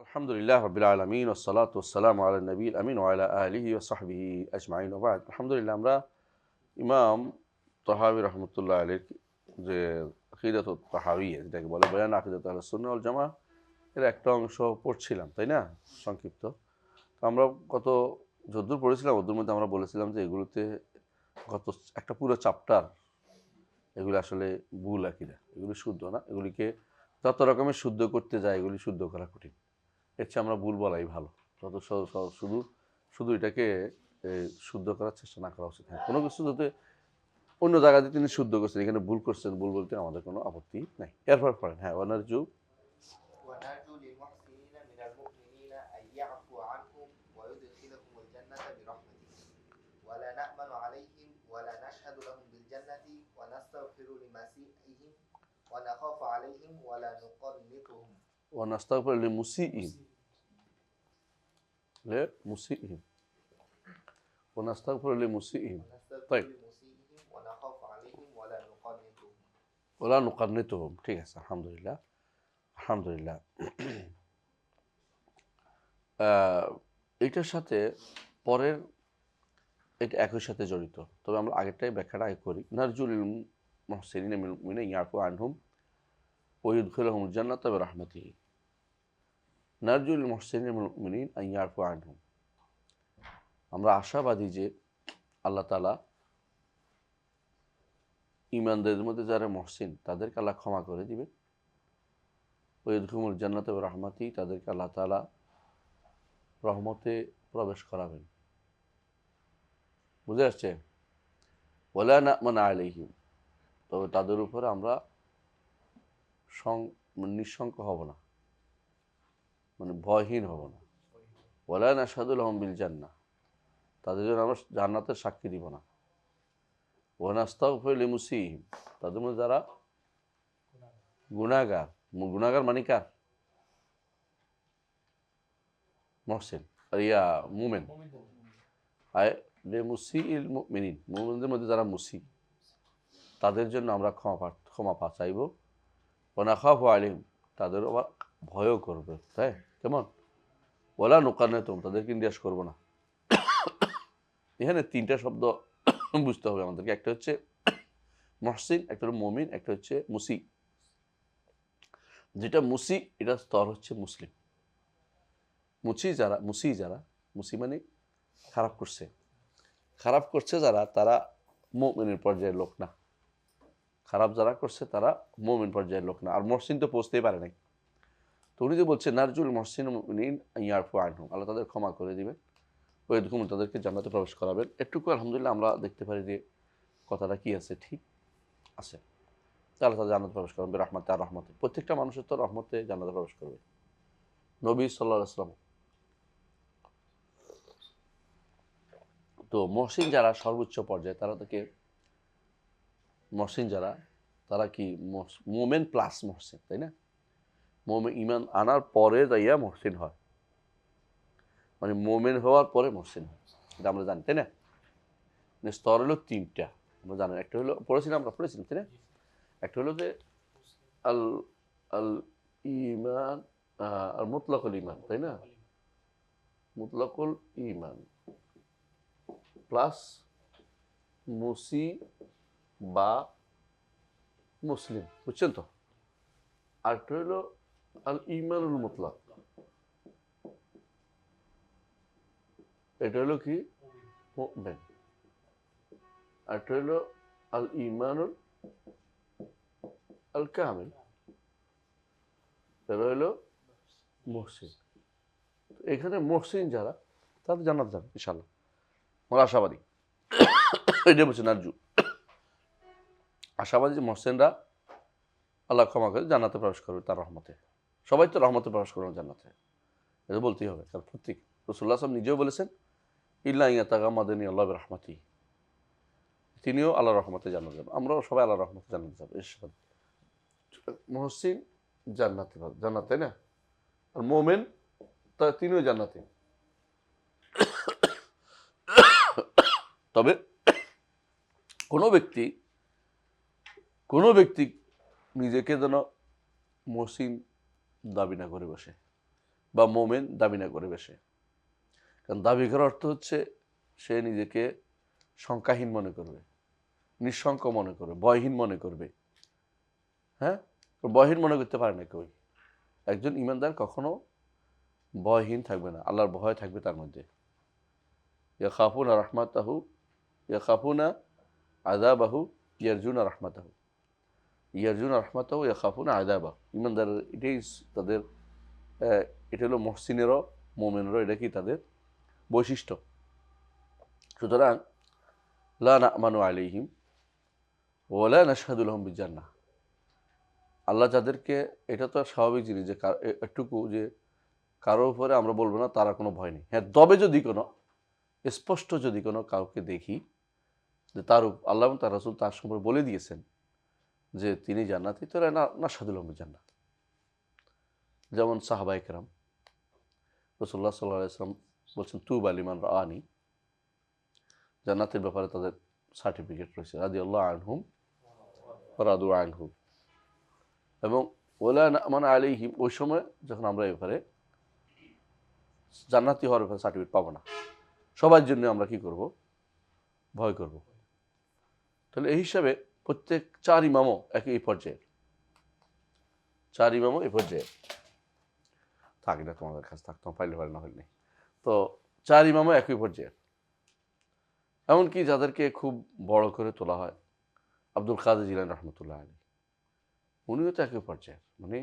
আলহামদুলিল্লাহ রাব্বিল আলামিন ওয়াসসালাতু ওয়াসসালামু আলা নবিয়িল আমিন ওয়া আলা আলিহি ওয়া সাহবিহি আজমাইন ওয়া বা'দ। আলহামদুলিল্লাহ আমরা ইমাম তাহাবী রাহমাতুল্লাহ আলাইহির যে আকিদাতুত তাহাওয়িয়া যেটাকে বলে বয়ান আকিদাত আহলুস সুন্নাহ ওয়াল জামাআহ এর একটা অংশ পড়ছিলাম, তাই না? সংক্ষিপ্ত। তো আমরা গত যদ্দূর পড়েছিলাম ওর মধ্যে আমরা বলেছিলাম যে এগুলোতে গত একটা পুরো চ্যাপ্টার এগুলো আসলে ভুল আকিদা, এগুলি শুদ্ধ না। এগুলিকে যত রকমের শুদ্ধ করতে যায় এগুলি শুদ্ধ করা কঠিন। এর চেয়ে আমরা ভুল বলাই ভালো। যত শুধু শুধু এটাকে শুদ্ধ করার চেষ্টা না করা উচিত। হ্যাঁ, কোনো কিছু যাতে অন্য জায়গাতে তিনি শুদ্ধ করছেন, এখানে ভুল করছেন, ভুল বলতে আমাদের কোনো আপত্তি নাই। এরপর পড়েন। হ্যাঁ, ওয়ানারজু ونرجو للمحسنين من المؤمنين أن يعفو عنهم ويدخلهم الجنة برحمته ولا نأمن عليهم ولا نشهد لهم بالجنة ونستغفر لمسيئهم ونخاف عليهم ولا نقنطهم ওয়ানাস্তাগফিরু লিমুসিইহিম লিমুসিইহিম ওয়ানাস্তাগফিরু লিমুসিইহিম। ونستغفر طيب لمسيئهم ونخاف عليهم ولا نقنطهم ওয়ালা নুকান্নিতুহুম। ঠিক আছে, আলহামদুলিল্লাহ আলহামদুলিল্লাহ। এটার সাথে পরের এটা একই সাথে জড়িত, তবে আমরা আগেরটাই ব্যাখ্যাটা আগে করি। নারজুল মুহসিনিনা মিনাল মুমিনিনা ইয়াফু আনহুম ওয়া ইউদখিলুহুমুল জান্নাতা বিরাহমাতিহি। নারজুল মুহসিনিনা মিনাল মুমিনিন আন ইয়াফু আনহুম, আমরা আশাবাদী যে আল্লাহ তাআলা ঈমানদারদের মধ্যে যারা মুহসিন তাদেরকে আল্লাহ ক্ষমা করে দিবেন। ওয়া ইউদখিলুহুমুল জান্নাতা বিরাহমাতিহি, তাদেরকে আল্লাহ তাআলা রহমতে প্রবেশ করাবেন। বুঝে আসছে? ওয়ালা না'মানা আলাইহিম, তবে তাদের উপরে আমরা নিঃশঙ্ক হব না, মানে ভয়হীন হব না। ওয়ালা নাশহাদু লাহুম বিল জান্নাহ, তাদের জন্য আমরা জান্নাতের সাক্ষী দিব না। ওয়া নাস্তাগফিরু লিমুসিইহিম, তাদের মধ্যে যারা গুনাহগার, গুনাহগার মানে কার? মুহসিন মুমিন। আয় লিমুসিইল মুমিনিন, মুমিনদের মধ্যে যারা মুসি তাদের জন্য আমরা ক্ষমা চাইব। ওয়া নাখাফু আলাইহিম, তাদের আবার ভয়ও করবে। তাই কেমন? ওয়ালা নুকান্নিতুহুম, তাদেরকে নিরাশ করব না। এখানে তিনটা শব্দ বুঝতে হবে আমাদেরকে। একটা হচ্ছে মুহসিন, একটা হলো মুমিন, একটা হচ্ছে মুসি। যেটা মুসি এটার স্তর হচ্ছে মুসলিম। মুসি মানে খারাপ করছে যারা, তারা মুমিনের পর্যায়ের লোক না। খারাপ যারা করছে তারা মুমিন পর্যায়ের লোক না। আর মুহসিন তো পৌঁছতেই পারে নাই। তো উনি যে বলছে নারজুল মুহসিন মুমিনিন ইয়ারফু আনহুম, আল্লাহ তাদের ক্ষমা করে দিবেন, ওই রকম তাদেরকে জান্নাতে প্রবেশ করাবেন। এটুকু আলহামদুলিল্লাহ আমরা দেখতে পারি যে কথাটা কি আছে, ঠিক আছে। তাহলে তাদের জান্নাতে প্রবেশ করবে রহমতে। আর রহমতে প্রত্যেকটা মানুষের তো রহমতে জান্নাতে প্রবেশ করবে। নবী সাল্লাল্লাহু আলাইহি ওয়াসাল্লাম। তো মহসিন যারা সর্বোচ্চ পর্যায়ে, তারা কি মোমেন প্লাস মহসিন, তাই না? মোমেন ইমান আনার পরে যাইয়া মহসিন হয়, মানে মোমেন হওয়ার পরে মহসিন হয়, এটা আমরা জানি, তাই না? স্তর হলো তিনটা, আমরা জানি। একটা হলো পড়েছিলাম, তাই না? একটা হলো যে আল আল ইমান, আর মুতলাকুল ইমান, তাই না? মুতলাকুল ইমান প্লাস মুসি বা মুসলিম, বুঝছেন তো? আরেকটা হলো আল ইমানুল মুতলাক, এটা হলো কি মুমিন। আরেকটা হলো আল ইমানুল আল কামিল, এটা হলো মুহসিন। এখানে মুহসিন যারা, তাদের জান্নাত যাবে ইনশাআল্লাহ, আমরা আশাবাদী। এটা বলছে নারজু, আশাবাদী যে মুহসিনরা আল্লাহ ক্ষমা করে জান্নাতে প্রবেশ করবে তার রহমতে। সবাই তো রহমতে প্রবেশ করবে জান্নাতে, এটা বলতেই হবে। কারণ প্রত্যেক রাসূলুল্লাহ সাল্লাল্লাহু আলাইহি ওয়াসাল্লাম নিজেও বলেছেন ইল্লা ইয়াতাগাম্মাদানি আল্লাহু বিরহমাতিহি, তিনিও আল্লাহর রহমতে জান্নাত যাবেন। আমরাও সবাই আল্লাহর রহমতে জান্নাত যাব ইনশাআল্লাহ। মুহসিন জান্নাতে, তাই না? আর মুমিন তিনিও জান্নাতে। তবে কোনো ব্যক্তি নিজেকে যেন মুহসিন দাবি না করে বসে। বা মোমেন দাবি না করবে সে। কারণ দাবি করার অর্থ হচ্ছে সে নিজেকে শঙ্কাহীন মনে করবে, নিঃশঙ্ক মনে করবে, ভয়হীন মনে করবে। হ্যাঁ, ভয়হীন মনে করতে পারে না কেউ। একজন ইমানদার কখনো ভয়হীন থাকবে না, আল্লাহর ভয় থাকবে তার মধ্যে। ইয়াখাফুনা রাহমাতাহু, ইয়াখাফুনা আযাবাহু, ইয়ারজুনা রাহমাতাহু, ইয়ারজুনা রাহমাতাহু, ইয়াখাফুনা আযাবাহু। ইমানদার এটাই তাদের, এটা হলো মুহসিনেরও মুমিনেরও এটা কি তাদের বৈশিষ্ট্য। সুতরাং লা না'মানু আলাইহিম ওয়া লা নাশহাদু লাহুম বিল জান্নাহ। আল্লাহ যাদেরকে, এটা তো স্বাভাবিক জিনিস যে এটুকু যে কারোর উপরে আমরা বলবো না তারা কোনো ভয় নেই। হ্যাঁ, তবে যদি কোনো স্পষ্ট যদি কোনো কাউকে দেখি যে তার আল্লাহ এবং তার রাসূল তার সম্পর্কে বলে দিয়েছেন যে তিনি জান্নাতি, তাহলে নাশহাদু লাহুম বিল জান্নাহ। যেমন সাহাবায়ে কেরাম, রাসূলুল্লাহ সাল্লাল্লাহু আলাইহি ওয়াসাল্লাম বলছেন তুবা লিমান রাআনি, জান্নাতের ব্যাপারে তাদের সার্টিফিকেট রয়েছে, রাদিয়াল্লাহু আনহুম ওয়া রাদু আনহু। এবং ওলা না'মানু আলাইহিম, ওই সময় যখন আমরা এ ব্যাপারে জান্নাতি হওয়ার ব্যাপারে সার্টিফিকেট পাবো না, সবার জন্য আমরা কি করব, ভয় করব। তাহলে এই হিসাবে প্রত্যেক চার ইমামও একই পর্যায়ে, চার ইমামও এই পর্যায়ে থাকি না, তোমাদের কাছে থাকতাম পাইলে পারে না হলে নেই। তো চার ইমামও একই পর্যায়ে। এমনকি যাদেরকে খুব বড় করে তোলা হয়, আব্দুল কাদের জিলানী রাহমাতুল্লাহ আলাইহি, উনিও তো একই পর্যায়ে। মানে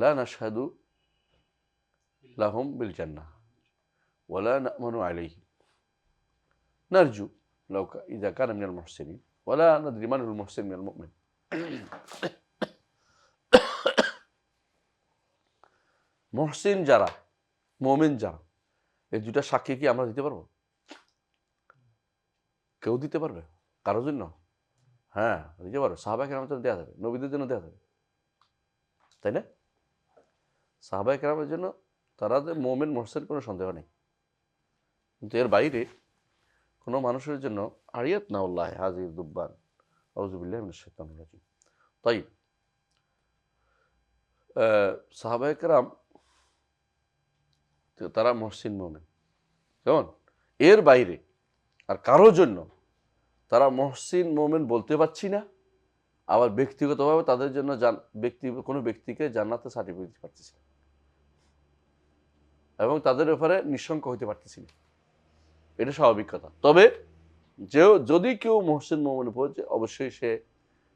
লা নাশহাদু লাহুম বিল জান্নাহ ওয়া লা না'মানু আলাইহিম নারজু লাউ ইযা কানা মিনাল মুহসিনিন ওয়া লা নাদরি মান হুল মুহসিন মিনাল মুমিন। মুহসিন যারা, মুমিন যারা, এই দুটা সাক্ষী কি আমরা দিতে পারবো? কেউ দিতে পারবে কারোর জন্য? হ্যাঁ, দিতে পারবে। সাহাবায়ে কেরামের জন্য দেওয়া যাবে, নবীদের জন্য দেওয়া যাবে, তাই না? সাহাবায়ে কেরামের জন্য তারা যে মুমিন মুহসিন কোনো সন্দেহ নেই। কিন্তু এর বাইরে কোনো মানুষের জন্য আরিয়াত না আল্লাহ হাজির দুব্বান, আউযু বিল্লাহি মিনাশ শাইতানির রাজিম। তাই সাহাবায়ে কেরাম তারা মুহসিন মুমিন, কেমন? এর বাইরে আর কারোর জন্য তারা মুহসিন মুমিন বলতে পারছি না, আবার ব্যক্তিগতভাবে তাদের জন্য কোনো ব্যক্তিকে জান্নাতে সার্টিফিকেট দিতে পারতেছি না, এবং তাদের ব্যাপারে নিঃশঙ্ক হইতে পারতেছি না। এটা স্বাভাবিক কথা। তবে যদি কেউ মুহসিন মুমিনে পৌঁছে, অবশ্যই সে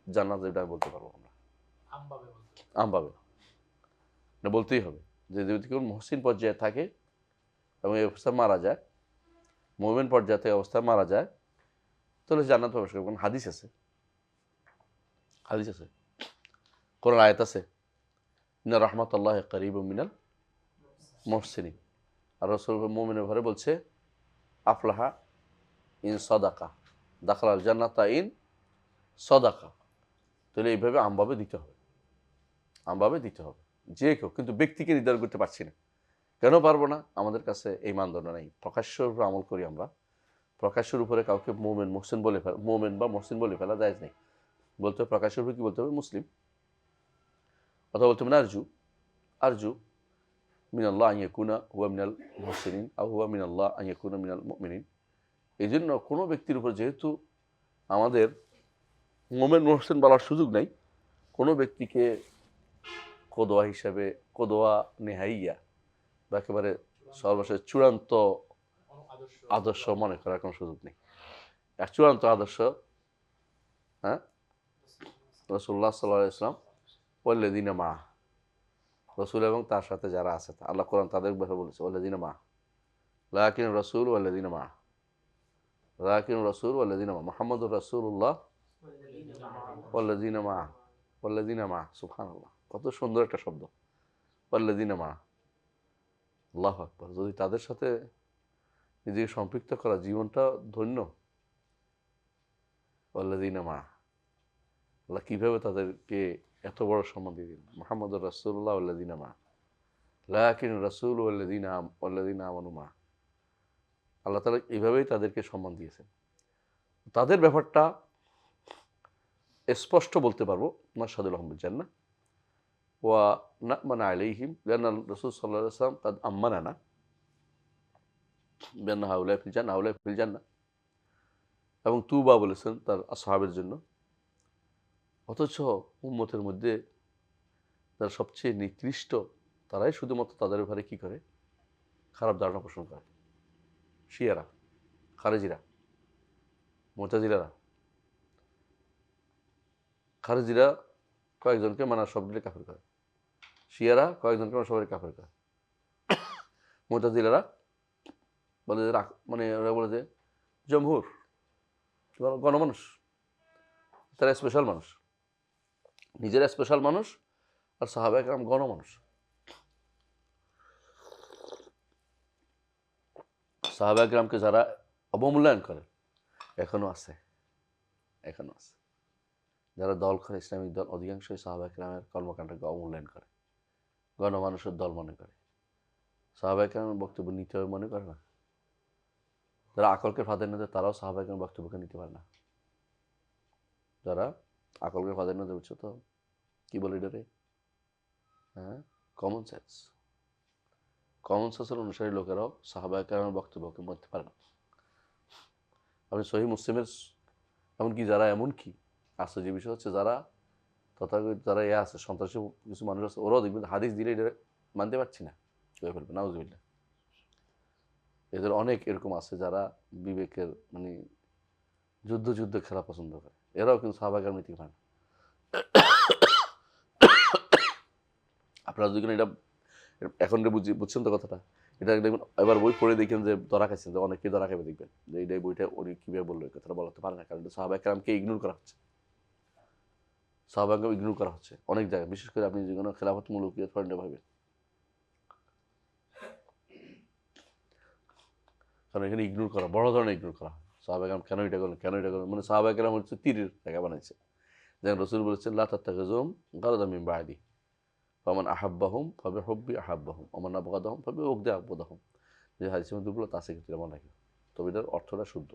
জান্নাতে, এটা বলতে পারবো আমরা আমভাবে, না বলতেই হবে যে যদি কেউ মুহসিন পর্যায়ে থাকে এবং এই অবস্থায় মারা যায়, মুমিন পর্যায়ে থেকে অবস্থায় মারা যায়, তাহলে জান্নাত প্রবেশ করবে। কারণ হাদিস আছে, হাদিস আছে, কোরআন আয়াত আছে, ইন্না রাহমাতাল্লাহি কারীবুম মিনাল মুহসিনিন। আর রাসূল মুমিনের ঘরে বলছে আফলাহা ইন সাদাকা দাখালাল জান্নাতা ইন সাদাকা। তাহলে এইভাবে আমভাবে দিতে হবে, আমভাবে দিতে হবে যে কেউ। কিন্তু ব্যক্তিকে নির্ধারণ করতে পারছি না। কেন পারবো না? আমাদের কাছে এই মানদণ্ড নেই। প্রকাশ্যের উপর আমল করি আমরা, প্রকাশ্যের উপরে কাউকে মুমিন মুহসিন বলে ফেলা, মুমিন বা মুহসিন বলে ফেলা জায়েজ নেই। বলতে হবে প্রকাশ্যের উপরে কি বলতে হবে? মুসলিম। অথবা বলতে হবে না আরজু মিনাল্লাহ আন ইয়াকুনা হুয়া মিনাল মুহসিনিন আও হুয়া মিনাল্লাহ আন ইয়াকুনা মিনাল মুমিনিন। এই জন্য কোনো ব্যক্তির উপর যেহেতু আমাদের মুমিন মুহসিন বলার সুযোগ নাই, কোনো ব্যক্তিকে কদোয়া হিসাবে, কদোয়া নেহাইয়া বা একেবারে সর্বশেষ চূড়ান্ত আদর্শ মনে করার কোনো সুযোগ নেই। আর চূড়ান্ত আদর্শ, হ্যাঁ, রাসূলুল্লাহ সাল্লাল্লাহু আলাইহি ওয়াসাল্লাম ওয়াল্লাযিনা মা, রাসূল এবং তার সাথে যারা আছে, আল্লাহ কোরআন তাদের ব্যাপারে বলেছে ওয়াল্লাযিনা মা, লাকিন রাসূল ওয়াল্লাযিনা মা, লাকিন রাসূল ওয়াল্লাযিনা মা, মুহাম্মাদুর রাসূলুল্লাহ ওয়াল্লাযিনা মা, ওয়াল্লাযিনা মা। সুবহানাল্লাহ, কত সুন্দর একটা শব্দ, ওয়াল্লাযিনা মা। আল্লাহু আকবার। যদি তাদের সাথে নিজেকে সম্পৃক্ত করা, জীবনটা ধন্য। ওয়াল্লাযিনা মা, আল্লাহ কীভাবে তাদেরকে এত বড় সম্মান দিয়ে দিলেন। মুহাম্মাদুর রাসূলুল্লাহ ওয়াল্লাযিনা মা, লাকিন রাসূল ওয়াল্লাযিনা আমানু মা। আল্লাহ তাআলা এইভাবেই তাদেরকে সম্মান দিয়েছেন। তাদের ব্যাপারটা স্পষ্ট বলতে পারবো, নাশহাদু লাহুম বিল জান্নাহ ওয়া না'মানা আলাইহিম লিআন্না রাসূল সাল্লাল্লাহু আলাইহি ওয়াসাল্লাম কাদ আম্মানানা বিআন্না হাউলাই ফিল জান্নাহ এবং তুবা বলেছেন তার আসহাবের জন্য। অথচ উম্মতের মধ্যে যারা সবচেয়ে নিকৃষ্ট তারাই শুধুমাত্র তাদের ব্যাপারে কী করে? খারাপ ধারণা পোষণ করে। শিয়ারা, খারেজিরা, মুতাজিলারা। খারেজিরা কয়েকজনকে মানা সবগুলি কাফের করে, শিয়ারা কয়েকজনকে মানা সবাই কাফের করে। মুতাজিলারা বলে যে মানে ওরা বলে যে জমহুর গণমানুষ, তারা স্পেশাল মানুষ, নিজেরা স্পেশাল মানুষ, আর সাহাবা একরাম গণমানুষ। সাহাবা একরামকে যারা অবমূল্যায়ন করে এখনো আছে, যারা দল করে, ইসলামিক দল, অধিকাংশই সাহাবা একরামের কর্মকাণ্ডকে অবমূল্যায়ন করে, গণমানুষের দল মনে করে, সাহাবা একরামের বক্তব্য নিতে হবে মনে করে না। যারা আকলকে প্রাধান্য দেয় তারাও সাহাবা একরামের বক্তব্যকে নিতে পারে না। যারা আকলকে প্রাধান্য দেয়, বুঝছো তো কি বলে এটারে? হ্যাঁ, কমন সেন্সের অনুসারী লোকেরাও সাহাবা একরামের বক্তব্যকে মানতে পারে না। আপনি সহিহ মুসলিমের এমনকি আছে যে বিষয় হচ্ছে যারা তথাকথিত যারা আছে সন্ত্রাসী কিছু মানুষ আছে, ওরাও দেখবেন হাদিস দিলে এটা মানতে পারছি না, করে ফেলবে, নাউজুবিল্লাহ। এদের অনেক এরকম আছে যারা বিবেকের মানে যুদ্ধ খেলা পছন্দ করে, এরাও কিন্তু সাহাবা একরাম নীতি মানে। আপনারা যদি এটা এখন বুঝছেন তো কথাটা, এটা দেখবেন এবার বই পড়ে দেখেন যে ধরা খাইছেন, যে অনেকেই ধরা খাইবে দেখবেন যে এই বইটা উনি কীভাবে বললো, এই কথাটা বলতে পারে না, কারণ সাহাবা একরামকে ইগনোর করা হচ্ছে, সাহাবা একরাম ইগনোর করা হচ্ছে অনেক জায়গায়, বিশেষ করে আপনি যে কোনো খেলাফতমূলক পয়েন্টে ভাবেন, কারণ এখানে ইগনোর করা, বড় ধরনের ইগনোর করা হয়। সাহাবা একরাম কেন এটা করলেন, মানে সাহাবা একরাম হচ্ছে তীরের জায়গা বানাইছে। যেমন রসুল বলেছেন লা তাত্তাখিযুহুম গারাদাম মিন বা'দি ফামান আহাব্বাহুম ফাবিহুব্বি আহাব্বাহুম ওয়া মান আবগাদাহুম ফাবিবগদি আবগাদাহুম। যে হাদিসের মধ্যে বলল তা আছে কিন্তু মনে রাখি, তবে এটার অর্থটা শুদ্ধ।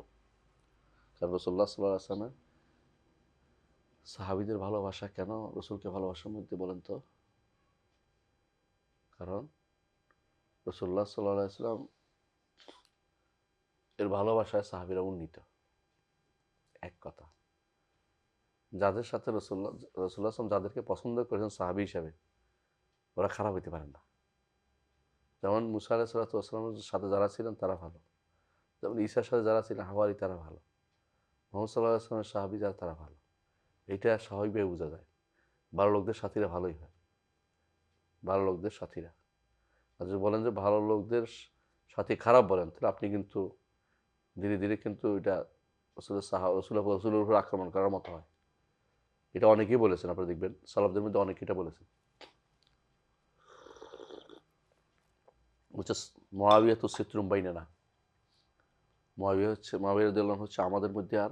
কারণ রাসূলুল্লাহ সাল্লাল্লাহু আলাইহি ওয়াসাল্লাম সাহাবীদের ভালোবাসা কেন রসুলকে ভালোবাসার মধ্যে বলেন তো? কারণ রাসূলুল্লাহ সাল্লাল্লাহু আলাইহি ওয়াসাল্লাম এর ভালোবাসায় সাহাবীরা উন্নীত। এক কথা, যাদের সাথে রাসূলুল্লাহ যাদেরকে পছন্দ করেছেন সাহাবী হিসাবে, ওরা খারাপ হইতে পারেন না। যেমন মুসা আলাইহিস সালাতু ওয়াস সালামের সাথে যারা ছিলেন তারা ভালো, যেমন ঈসার সাথে যারা ছিলেন হাওয়ারি তারা ভালো, মুহাম্মদ সাল্লাল্লাহু আলাইহি ওয়াসাল্লামের সাহাবী যারা তারা ভালো। এটা স্বাভাবিকভাবে বোঝা যায়। ভালো লোকদের সাথীরা ভালোই হয়, ভালো লোকদের সাথীরা। আর যদি বলেন যে ভালো লোকদের সাথী খারাপ বলেন, তাহলে আপনি কিন্তু ধীরে ধীরে কিন্তু এটা রসুলের উপর আক্রমণ করার মতো হয়। এটা অনেকেই বলেছেন, আপনারা দেখবেন সালাফদের মধ্যে অনেকে এটা বলেছেন। মুআবিয়া তো সিতরুম বাইনানা, মুআবিয়া রাদিয়াল্লাহু হচ্ছে আমাদের মধ্যে আর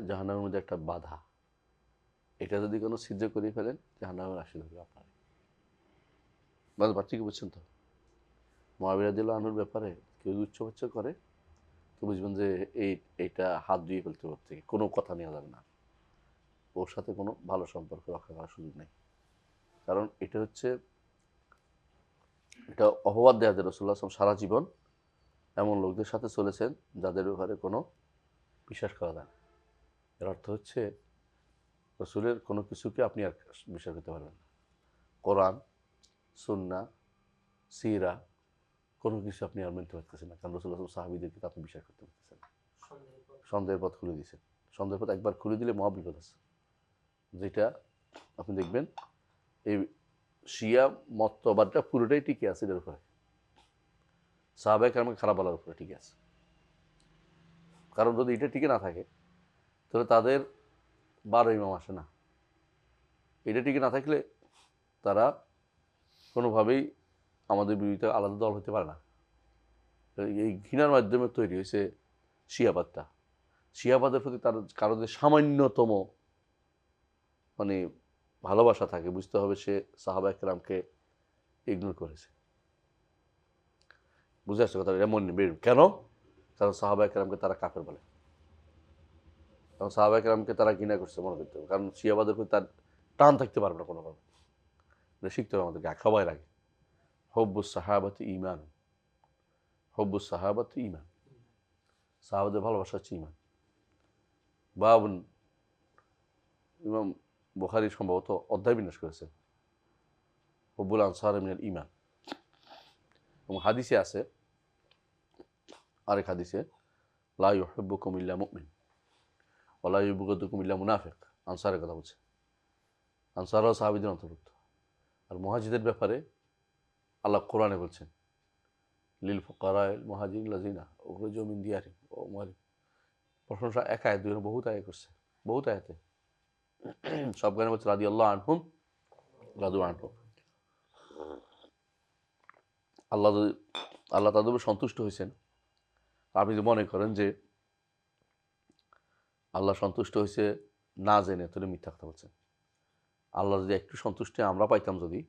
জাহান্নামের মধ্যে একটা বাধা। এটা যদি কোনো ছিদ্র করে ফেলেন জাহান্নামের রাশি ধরবে আপনার। মানে বাচ্চাকে বুঝছেন তো? মুআবিয়া রাদিয়াল্লাহু ব্যাপারে কেউ উচ্চবাচ্য করে তো বুঝবেন যে এইটা হাত দিয়ে ফেলতে পারতে, কোনো কথা নেওয়া যাবে না, ওর সাথে কোনো ভালো সম্পর্ক রক্ষা করার সুযোগ নেই। কারণ এটা অপবাদ দেওয়া যায় রাসূলুল্লাহ সাল্লাল্লাহু আলাইহি ওয়াসাল্লাম সারা জীবন এমন লোকদের সাথে চলেছেন যাদের ব্যাপারে কোনো বিশ্বাস করা যায় না। এর অর্থ হচ্ছে রাসূলের কোনো কিছুকে আপনি আর বিশ্বাস করতে পারবেন না। কোরআন, সুন্নাহ, সিরা কোনো কিছু আপনি আর মানতে পারতেছেন না, কারণ রাসূলুল্লাহ সাহাবীদেরকে আপনি বিশ্বাস করতে পারতেছেন না। সন্দেহের পথ খুলে দিয়েছেন। সন্দেহের পথ একবার খুলে দিলে মহা বিপদ আছে। যেটা আপনি দেখবেন এই শিয়া মতবাদটা পুরোটাই টিকে আছে এর উপরে, সাহাবা একরামকে খারাপ বলার উপরে টিকে আছে। কারণ যদি এটা টিকে না থাকে তাহলে তাদের 12 ইমাম আসে না। এটা টিকে না থাকলে তারা কোনোভাবেই আমাদের বিরুদ্ধে আলাদা দল হতে পারে না। এই ঘৃণার মাধ্যমে তৈরি হয়েছে শিয়াবাদটা। শিয়াবাদের প্রতি তার কারো যে সামান্যতম মানে ভালোবাসা থাকে, বুঝতে হবে সে সাহাবা একরামকে ইগনোর করেছে। বুঝে আসছে কথা? এমন কেন? কারণ সাহাবা একরামকে তারা কাফের বলে, কারণ সাহাবা একরামকে তারা ঘৃণা করছে মনে করতে হবে। কারণ শিয়াবাদের প্রতি তার টান থাকতে পারবে না কোনোভাবে। এটা শিখতে হবে আমাদেরকে সবার আগে। হব্বুস সাহাবাতি ঈমান, হব্বুস সাহাবাতি ঈমান, সাহাবাদের ভালোবাসা হচ্ছে ঈমান। বাবুন, ইমাম বুখারী সম্ভবত অধ্যায় বিন্যাস করেছেন হব্বুল আনসার মিনাল ঈমান। এবং হাদিসে আছে, আরেক হাদিসে, লা ইউহিব্বুকুম ইল্লা মুমিন ওয়া লা ইউবগিদুকুম ইল্লা মুনাফিক। আনসারের কথা বলছে, আনসারও সাহাবীদের অন্তর্ভুক্ত। আর মুহাজিরদের ব্যাপারে আল্লাহ কোরআনে বলছেন, লিল ফুকারাইল মুহাজিরিন লাযিনা উখরিজু মিন দিয়ারিহিম ওয়া আমওয়ালিহিম। প্রশংসা এক আয়াত দুই বহুত আয়াত করছে, বহুত আয়াতে সব গানে বলছে রাদিয়াল্লাহু আনহুম রাদু আনহু। আল্লাহ তাদের উপর সন্তুষ্ট হয়েছেন। আপনি যদি মনে করেন যে আল্লাহ সন্তুষ্ট হয়েছে না জেনে, তাহলে মিথ্যা কথা বলছেন। আল্লাহ যদি একটু সন্তুষ্টি আমরা পাইতাম, যদি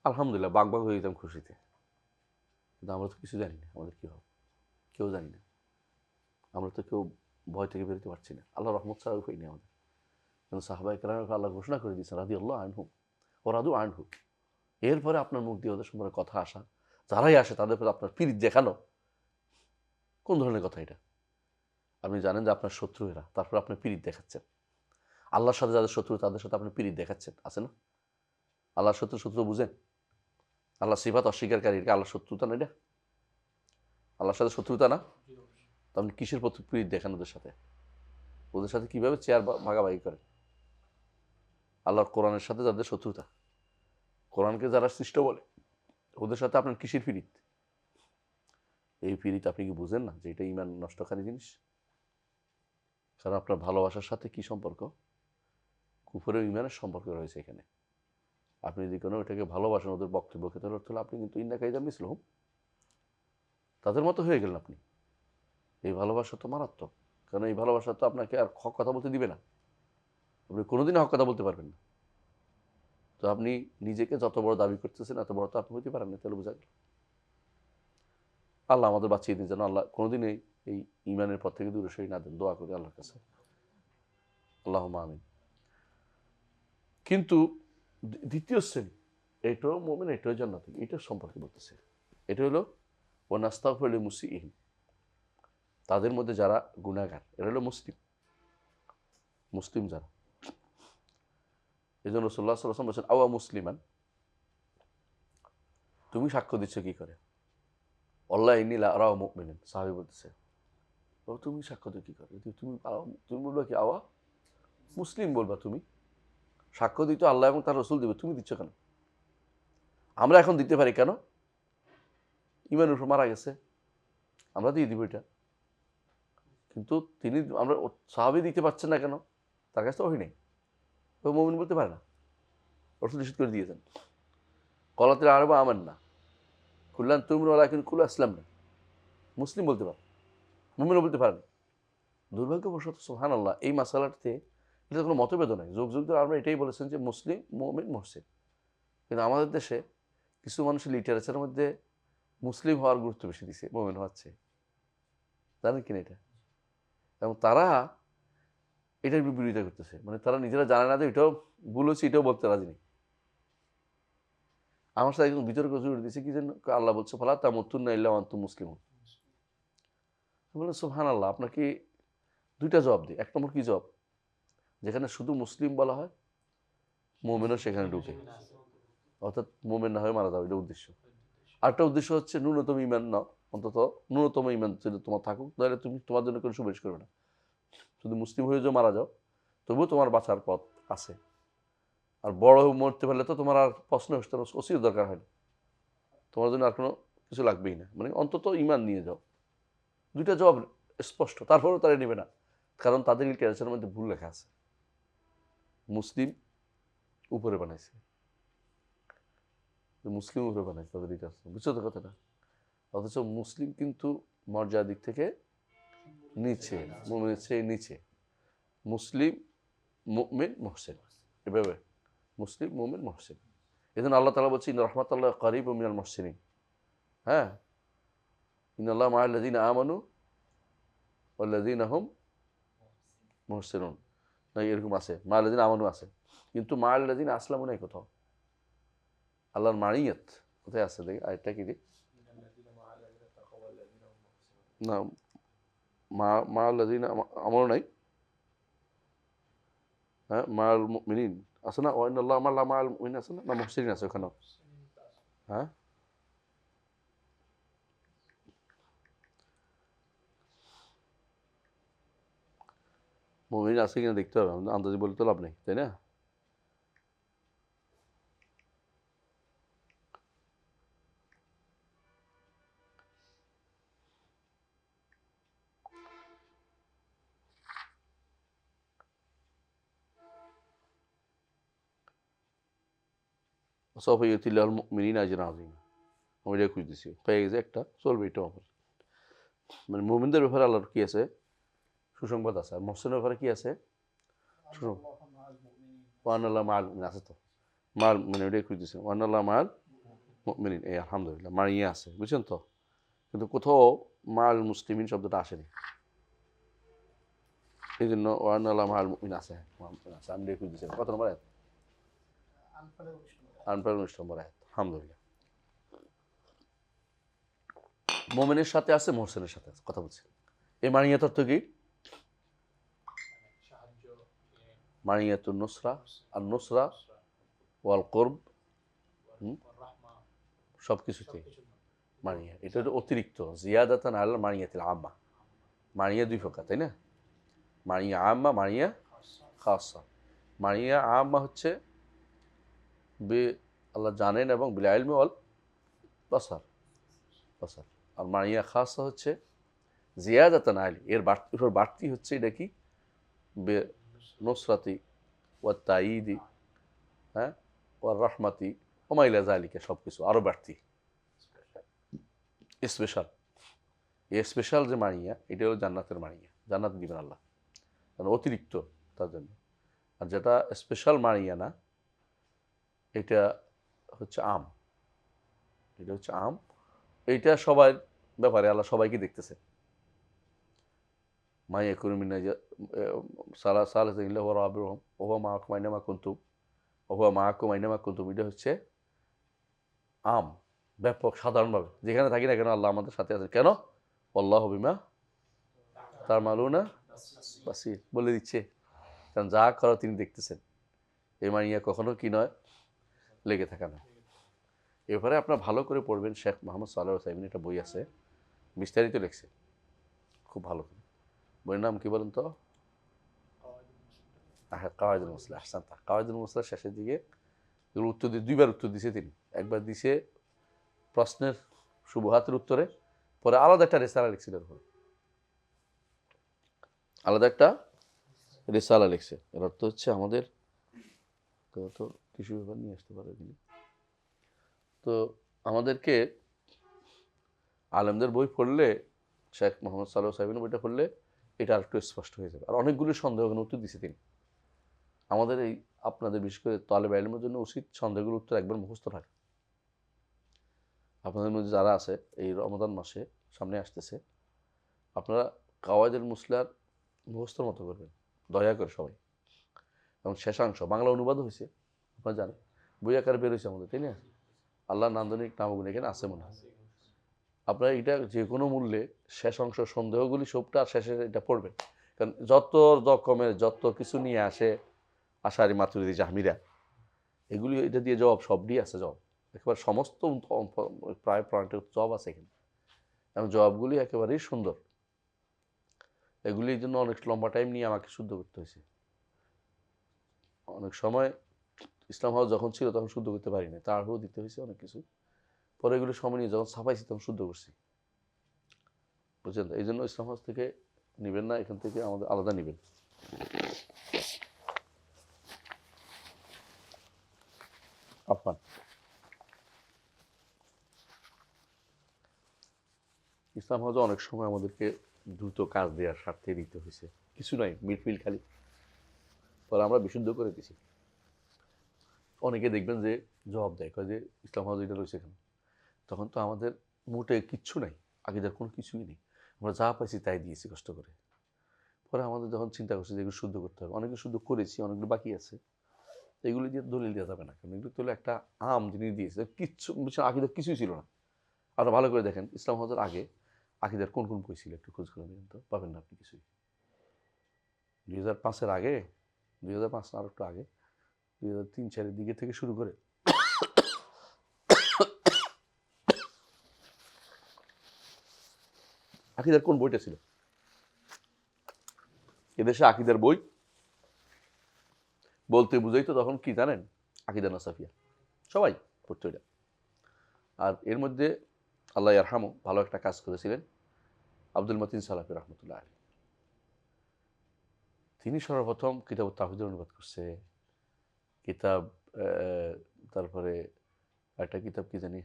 আলহামদুলিল্লাহ বাগ বাগ হয়ে যেতাম খুশিতে। কিন্তু আমরা তো কিছু জানি না আমাদের কী হবে, কেউ জানি না। আমরা তো কেউ ভয় থেকে বেরোতে পারছি না। আল্লাহ রহমত ছাড়া উপায় নেই আমাদের। কিন্তু সাহাবায়ে কেরামকে আল্লাহ ঘোষণা করে দিয়েছেন রাদিয়াল্লাহু আনহুম ওয়া রাদু আনহু। এরপরে আপনার মুখ দিয়ে ওদের সম্পর্কে কথা আসা, যারাই আসে তাদের প্রতি আপনার পিরিত দেখানো, কোন ধরনের কথা এটা? আপনি জানেন যে আপনার শত্রু এরা, তারপর আপনি পিরিত দেখাচ্ছেন। আল্লাহর সাথে যাদের শত্রু তাদের সাথে আপনি পিরিত দেখাচ্ছেন, আছে না? আল্লাহর শত্রু বুঝেন? আল্লাহ সিফাত অস্বীকারী, এটা আল্লাহর শত্রুতা না? এটা আল্লাহর সাথে শত্রুতা না? তো আপনি কিসের প্রতি পিরিত দেখান ওদের সাথে? ওদের সাথে কীভাবে চেয়ার ভাগাভাগি করেন? আল্লাহর কোরআনের সাথে যাদের শত্রুতা, কোরআনকে যারা সৃষ্ট বলে, ওদের সাথে আপনার কিসের পিরিত? এই পিরিত আপনি কি বুঝেন না যে এটা ঈমান নষ্টকারী জিনিস? কারণ আপনার ভালোবাসার সাথে কি সম্পর্ক? কুফরের ঈমানের সম্পর্ক রয়েছে এখানে। আপনি যদি কোনো ওটাকে ভালোবাসেন, ওদের বক্তব্য ক্ষেত্রে অর্থ হলে আপনি কিন্তু ইন্না কাইদা মিসলুহুম, তাদের মতো হয়ে গেলেন আপনি। এই ভালোবাসা তো মারাত্মক, কারণ এই ভালোবাসা তো আপনাকে আর হক কথা বলতে দিবে না। আপনি কোনোদিনই হক কথা বলতে পারবেন না। তো আপনি নিজেকে যত বড় দাবি করতেছেন, এত বড় তো আপনি হইতে পারেন না। তাহলে বোঝা গেল। আল্লাহ আমাদের বাঁচিয়ে দিন যেন আল্লাহ কোনোদিন এই ঈমানের পথ থেকে দূরে সরিয়ে না দেন। দোয়া করি আল্লাহর কাছে, আল্লাহুম্মা আমিন। কিন্তু দ্বিতীয় শ্রেণী, এটাও মুমিন, এটাও জান্নাতি, এটার সম্পর্কে বলতেছে। এটা হলো ওয়া নাস্তাগফিরু লিমুসিইহিম, তাদের মধ্যে যারা গুনাহগার, এরা হলো মুসলিম যারা। এই জন্য রাসূলুল্লাহ সাল্লাল্লাহু আলাইহি ওয়াসাল্লাম বলেছেন আওয়া মুসলিমান, তুমি সাক্ষ্য দিচ্ছ কি করে? ওয়াল্লাহি ইন্নী লা আরাহু মুমিনান, সাহাবী বলতেছে, ও তুমি সাক্ষ্য দিও কি করে? তুমি বলবা কি আওয়া মুসলিম বলবা? তুমি সাক্ষ্য দিতে আল্লাহ এবং তার রাসূল দিবে, তুমি দিচ্ছ কেন? আমরা এখন দিতে পারি কেন? ঈমানের উপর মারা গেছে, আমরা দিয়ে দিব এটা। কিন্তু আমরা সাহাবী দিতে পারছেন না কেন? তার কাছে তো ওহী নেই, তো মুমিন বলতে পারে না। রাসূল নিষেধ করে দিয়েছেন, ক্বালাতিল আরাবু আমান্না কুল্লান তু'মিনু ওয়ালাকিন কুলু আসলামনা। মুসলিম বলতে পারে, মুমিনও বলতে পারে না। দুর্ভাগ্যবশত সুবহানাল্লাহ, এই মাসালাতে এটা কোনো মতভেদ নাই। যুগ যুগ ধরে আমরা এটাই বলেছেন যে মুসলিম, মুমিন, মুহসিন। কিন্তু আমাদের দেশে কিছু মানুষের লিটারেচারের মধ্যে মুসলিম হওয়ার গুরুত্ব বেশি দিছে মুমিন হওয়ার চেয়ে। জানেন কিনা এটা? এবং তারা এটার বিরোধিতা করতেছে। মানে তারা নিজেরা জানে না যে এটাও ভুল হচ্ছে, এটাও বলতে রাজি নেই। আমার সাথে একদম বিতর্ক জুড়ে দিয়েছে কি যেন, আল্লাহ বলছে ফালা তামুতুন্না ইল্লা ওয়া আনতুম মুসলিমুন। বললেন সুবহানাল্লাহ, আপনাকে দুইটা জবাব দিই। এক নম্বর কি জবাব? যেখানে শুধু মুসলিম বলা হয়, মুমিনও সেখানে ঢুকে, অর্থাৎ মুমিন না হয়ে মারা যাবে, এটা উদ্দেশ্য। আরেকটা উদ্দেশ্য হচ্ছে ন্যূনতম ঈমান নাও, অন্তত ন্যূনতম ঈমান যদি তোমার থাকুক, তাহলে তুমি তোমার জন্য কোনো সুপারিশ করবে না। শুধু মুসলিম হয়ে যাও, মারা যাও, তবুও তোমার বাঁচার পথ আছে। আর বড় মরতে পারলে তো তোমার আর প্রশ্ন ওসিয়ত দরকার হয় না, তোমার জন্য আর কোনো কিছু লাগবেই না। মানে অন্তত ঈমান নিয়ে যাও। দুইটা জবাব স্পষ্ট। তারপরেও তারা নেবে না, কারণ তাদের লিটারেচারের মধ্যে ভুল লেখা আছে। মুসলিম উপরে বানাইছে, মুসলিম উপরে বানাইছে তাদের লিটারেচার, বুঝছো তো কথাটা? অথচ মুসলিম কিন্তু মর্যাদার দিক থেকে নিচে, মুমিনের চেয়ে নিচে। মুসলিম, মুমিন, মুহসিন, এভাবে মুসলিম, মুমিন, মুহসিন। এজন্য আল্লাহ তাআলা বলছেন ইন্না রাহমাতাল্লাহি কারীবুম মিনাল মুহসিনিন। হ্যাঁ, ইন্নাল্লাহা মা'আল্লাযীনা আমানু ওয়াল্লাযীনা হুম মুহসিনুন। না এরকম আছে, মা'আল্লাযীনা আমানু আছে, কিন্তু মাআল্লাযিনা আসলামু নাই কোথাও। আল্লাহর মাইয়াত কোথায় আছে দেখি আরেকটা কি দিই না মাআল্লাযিনা আমারও নাই। হ্যাঁ মাআল মুমিনিন আছে না, ওয়া ইন্নাল্লাহা মাআল মুমিনিন আছে না মুহসিনিন আছে ওখানে? হ্যাঁ মুমিনিন আছে কিনা দেখতে হবে, আন্দাজি বলতে লাভ নেই, তাই না? সাউফা ইউতিল্লাহুল মুমিনিনা আজরান আযীমা, আমি এটা খুঁজতেছি, পেয়ে গেছে একটা, চলবে এটা আমার। মানে মুমিনদের ব্যাপারে আল্লাহর কি আছে সুসংবাদ আছে, আর মুহসিনের ব্যাপারে কি আছে ওয়ান আল্লাহ মাআল মুমিনিন আছে তো, মাল মানে ওইটাই খুঁজতেছি, ওয়ান আল্লাহ মাআল মুমিনিন, এই আলহামদুলিল্লাহ মারিয়ে আছে, বুঝছেন তো? কিন্তু কোথাও মাল মুসলিমিন শব্দটা আসেনি, এই জন্য ওয়ান আল্লাহ মাআল মুমিনিন আছে, আমি এটা খুঁজতেছি। কত নম্বর আয়াত? আনফালের 19 নম্বর আয়াত। আলহামদুলিল্লাহ, মুমিনের সাথে আছে, মুহসিনের সাথে আছে, কথা বলছি। এই মারিয়াত অর্থ কি? মারিয়াতুন নুসরা, আর নুসরা ওয়াল কুরব, সব কিছুতেই মারিয়া, এটা হচ্ছে অতিরিক্ত, জিয়াদাতান আলা মারিয়াতিল আম্মা। মারিয়া দুই প্রকার, তাই না? মারিয়া আম্মা, মারিয়া খাসা। মারিয়া আম্মা হচ্ছে আল্লাহ জানেন এবং বিল ইলমি ওয়াল বাসার, আর মারিয়া খাসা হচ্ছে জিয়াদাতান আলী, এর বাড়তি হচ্ছে এটা কি বে নুসরাতি ওয়া তাইদি, হ্যাঁ, ওয়ার রহমাতি ওমাইলা জালিকা, সব কিছু আরও বাড়তি স্পেশাল। এই স্পেশাল যে মারিয়া, এটা হলো জান্নাতের মারিয়া, জান্নাত দিবেন আল্লাহ, কারণ অতিরিক্ত তার জন্য। আর যেটা স্পেশাল মারিয়া না, এটা হচ্ছে আম, এটা হচ্ছে আম, এইটা সবার ব্যাপারে আল্লাহ সবাইকে দেখতেছে। মাইয়া কুরমিনা সালাহ রাবিরহম ওহুয়া মাআকুম আইনামা কুনতুম ওহুয়া মাআকুম আইনামা কুনতুম, এটা হচ্ছে আম, ব্যাপক, সাধারণভাবে যেখানে থাকি না কেন আল্লাহ আমাদের সাথে আছেন। কেন? আল্লাহু বিমা তা'মালুনা বাসীর, বলে দিচ্ছে, কারণ যা করো তিনি দেখতেছেন। এই মানিয়া কখনো কি নয়, লেগে থাকা না। এবারে আপনার ভালো করে পড়বেন, শেখ মোহাম্মদ সালেহ আল উসাইমিন একটা বই আছে, বিস্তারিত লিখছে, খুব ভালো করে। বইয়ের নাম কি বলেন তো? কাওয়াইদুল মুসলাহ। আহসানতা, কাওয়াইদুল মুসলাহ শেষের দিকে এগুলো উত্তর দিয়ে দুইবার উত্তর দিছে তিনি। একবার দিছে প্রশ্নের শুবহাতের উত্তরে, পরে আলাদা একটা রেসালা লিখছিলেন, আলাদা একটা রেসালা লিখছে। এর অর্থ হচ্ছে আমাদের তো কিছু ব্যাপার নিয়ে আসতে পারে তিনি। তো আমাদেরকে আলেমদের বই পড়লে, শেখ মোহাম্মদ সালেহ সাহেবের বইটা পড়লে এটা আর একটু স্পষ্ট হয়ে যাবে। আর অনেকগুলো সন্দেহের উত্তর দিছে তিনি। আমাদের এই আপনাদের বিশেষ করে তালেব ইলমের জন্য উচিত সন্দেহগুলোর উত্তর একবার মুখস্থ থাকে। আপনাদের মধ্যে যারা আছে, এই রমাদান মাসে সামনে আসতেছে, আপনারা কাওয়াইদুল মুসলার মুখস্থর মতো করবেন দয়া করে সবাই। এবং শেষাংশ বাংলা অনুবাদও হয়েছে, আপনারা জানেন, বই আকারে বের হয়েছে আমাদের, তাই না? আল্লাহ নান্দনিক নামগুলো এখানে আছে মনে হয়। আপনারা এটা যে কোনো মূল্যে শেষ অংশ সন্দেহগুলি সবটা শেষে এটা পড়বেন, কারণ যত রকমের যত কিছু নিয়ে আসে আশারি মাতুরিদি জাহমিরা, এগুলি এটা দিয়ে জবাব সবই আছে, জবাব একেবারে সমস্ত প্রায় পয়েন্টের জবাব আছে এখানে, এবং জবাবগুলি একেবারেই সুন্দর। এগুলির জন্য অনেক লম্বা টাইম নিয়ে আমাকে শুদ্ধ করতে হয়েছে। অনেক সময় ইসলাম হাউস যখন ছিল তখন শুদ্ধ করতে পারিনি, তারপরেও দিতে হয়েছে অনেক কিছু। পরে এগুলো সময় নিয়ে যখন ছাপাইছি তখন শুদ্ধ করছি, বুঝলেন? এই জন্য ইসলাম হাউস থেকে নেবেন না, এখান থেকে আমাদের আলাদা নেবেন। আফান, ইসলাম হাউসে অনেক সময় আমাদেরকে দ্রুত কাজ দেওয়ার স্বার্থে দিতে হয়েছে, কিছু নয়, মিডফিল্ড খালি, পরে আমরা বিশুদ্ধ করে দিছি। অনেকে দেখবেন যে জবাব দেয়, কয় যে ইসলাম হাউস এটা রয়েছে কেন? তখন তো আমাদের মোটে কিচ্ছু নাই, আগেদের কোনো কিছুই নেই, আমরা যা পাইছি তাই দিয়েছি কষ্ট করে। পরে আমাদের যখন চিন্তা করছি যে এগুলো শুদ্ধ করতে হবে, অনেকে শুদ্ধ করেছি, অনেকগুলো বাকি আছে, এগুলি দিয়ে দলিল দেওয়া যাবে না, কারণ এগুলি তো হলো একটা আম জিনিস দিয়েছে, কিচ্ছু আকিদার কিছুই ছিল না। আরো ভালো করে দেখেন, ইসলাম হজের আগে আকিদার কোন কোন বই ছিল একটু খোঁজ করে দেখেন তো, পাবেন না আপনি কিছুই। 2005-এর আগে, 2005 না আর একটু আগে, 2003-4-এর দিকে থেকে শুরু করে আকিদার কোন বইটা ছিল? এদেশে আকিদার বই বলতে বুঝাই তো তখন কি জানেন, আকিদা নাসাফিয়া সবাই পড়তো এটা। আর এর মধ্যে আল্লাহ ইয়ারহামু ভালো একটা কাজ করেছিলেন আব্দুল মতিন সালাফি রহমতুল্লাহ আলী। তিনি সর্বপ্রথম কিতাব তাওহীদের অনুবাদ করছে, কিতাব তারপরে একটা কিতাব কি জানি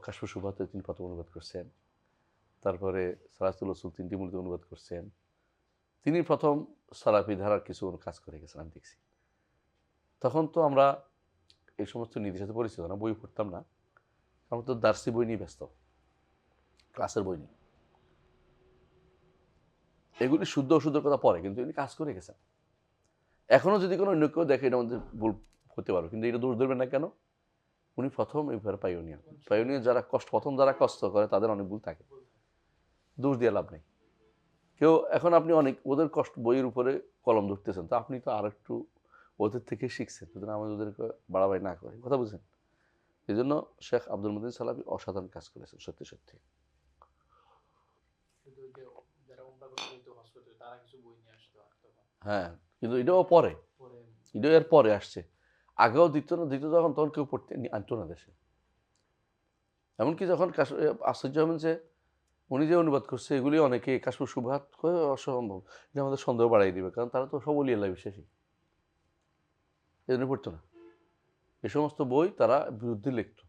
কাশফুস শুবহাতে তিনি প্রথম অনুবাদ করছেন, তারপরে সালাতুল উসুল 3টি মূলতে অনুবাদ করছেন। তিনি প্রথম সালাফি ধারার কিছু কাজ করে গেছেন, আমি দেখছি। তখন তো আমরা এই সমস্ত নীতির সাথে পরিচিত না, বই পড়তাম না, আমরা তো দার্সি বই নিয়ে ব্যস্ত, ক্লাসের বই নিয়ে। এগুলি শুদ্ধ অশুদ্ধর কথা পরে, কিন্তু এগুলি কাজ করে গেছেন। এখনো যদি কোনো অন্য কেউ দেখে এটা আমাদের ভুল হতে পারো, কিন্তু এটা দোষ ধরবেন না কেন, উনি প্রথম এই ব্যাপারে পাইওনিয়ার যারা প্রথম যারা কষ্ট করে তাদের অনেক ভুল থাকে, দোষ দিয়ে লাভ নেই। কেউ এখন আপনি অনেক ওদের কষ্ট বইয়ের উপরে কলম ধরতেছেন, তো আপনি তো আর একটু ওদের থেকে শিখছেন, সুতরাং আমাদের ওদেরকে বাড়াবাড়ি না করে, কথা বুঝছেন? এই জন্য শেখ আব্দুল মতিন সালাফি অসাধারণ কাজ করেছেন, সত্যি সত্যি। হ্যাঁ, কিন্তু এটাও পরে, এটাও এর পরে আসছে, আগেও দিত না, যখন তখন কেউ পড়তে আনতো না দেশে। এমনকি যখন আশ্চর্য হবেন যে উনি যে অনুবাদ করছে এগুলি অনেকে কাশফুস শুবহাত করে অসম্ভব, এটা আমাদের সন্দেহ বাড়াই দিবে, কারণ তারা তো সব অলি আল্লাহ বিশ্বাসী, এই জন্য পড়তো না। এ সমস্ত বই তারা বিরুদ্ধে লিখত।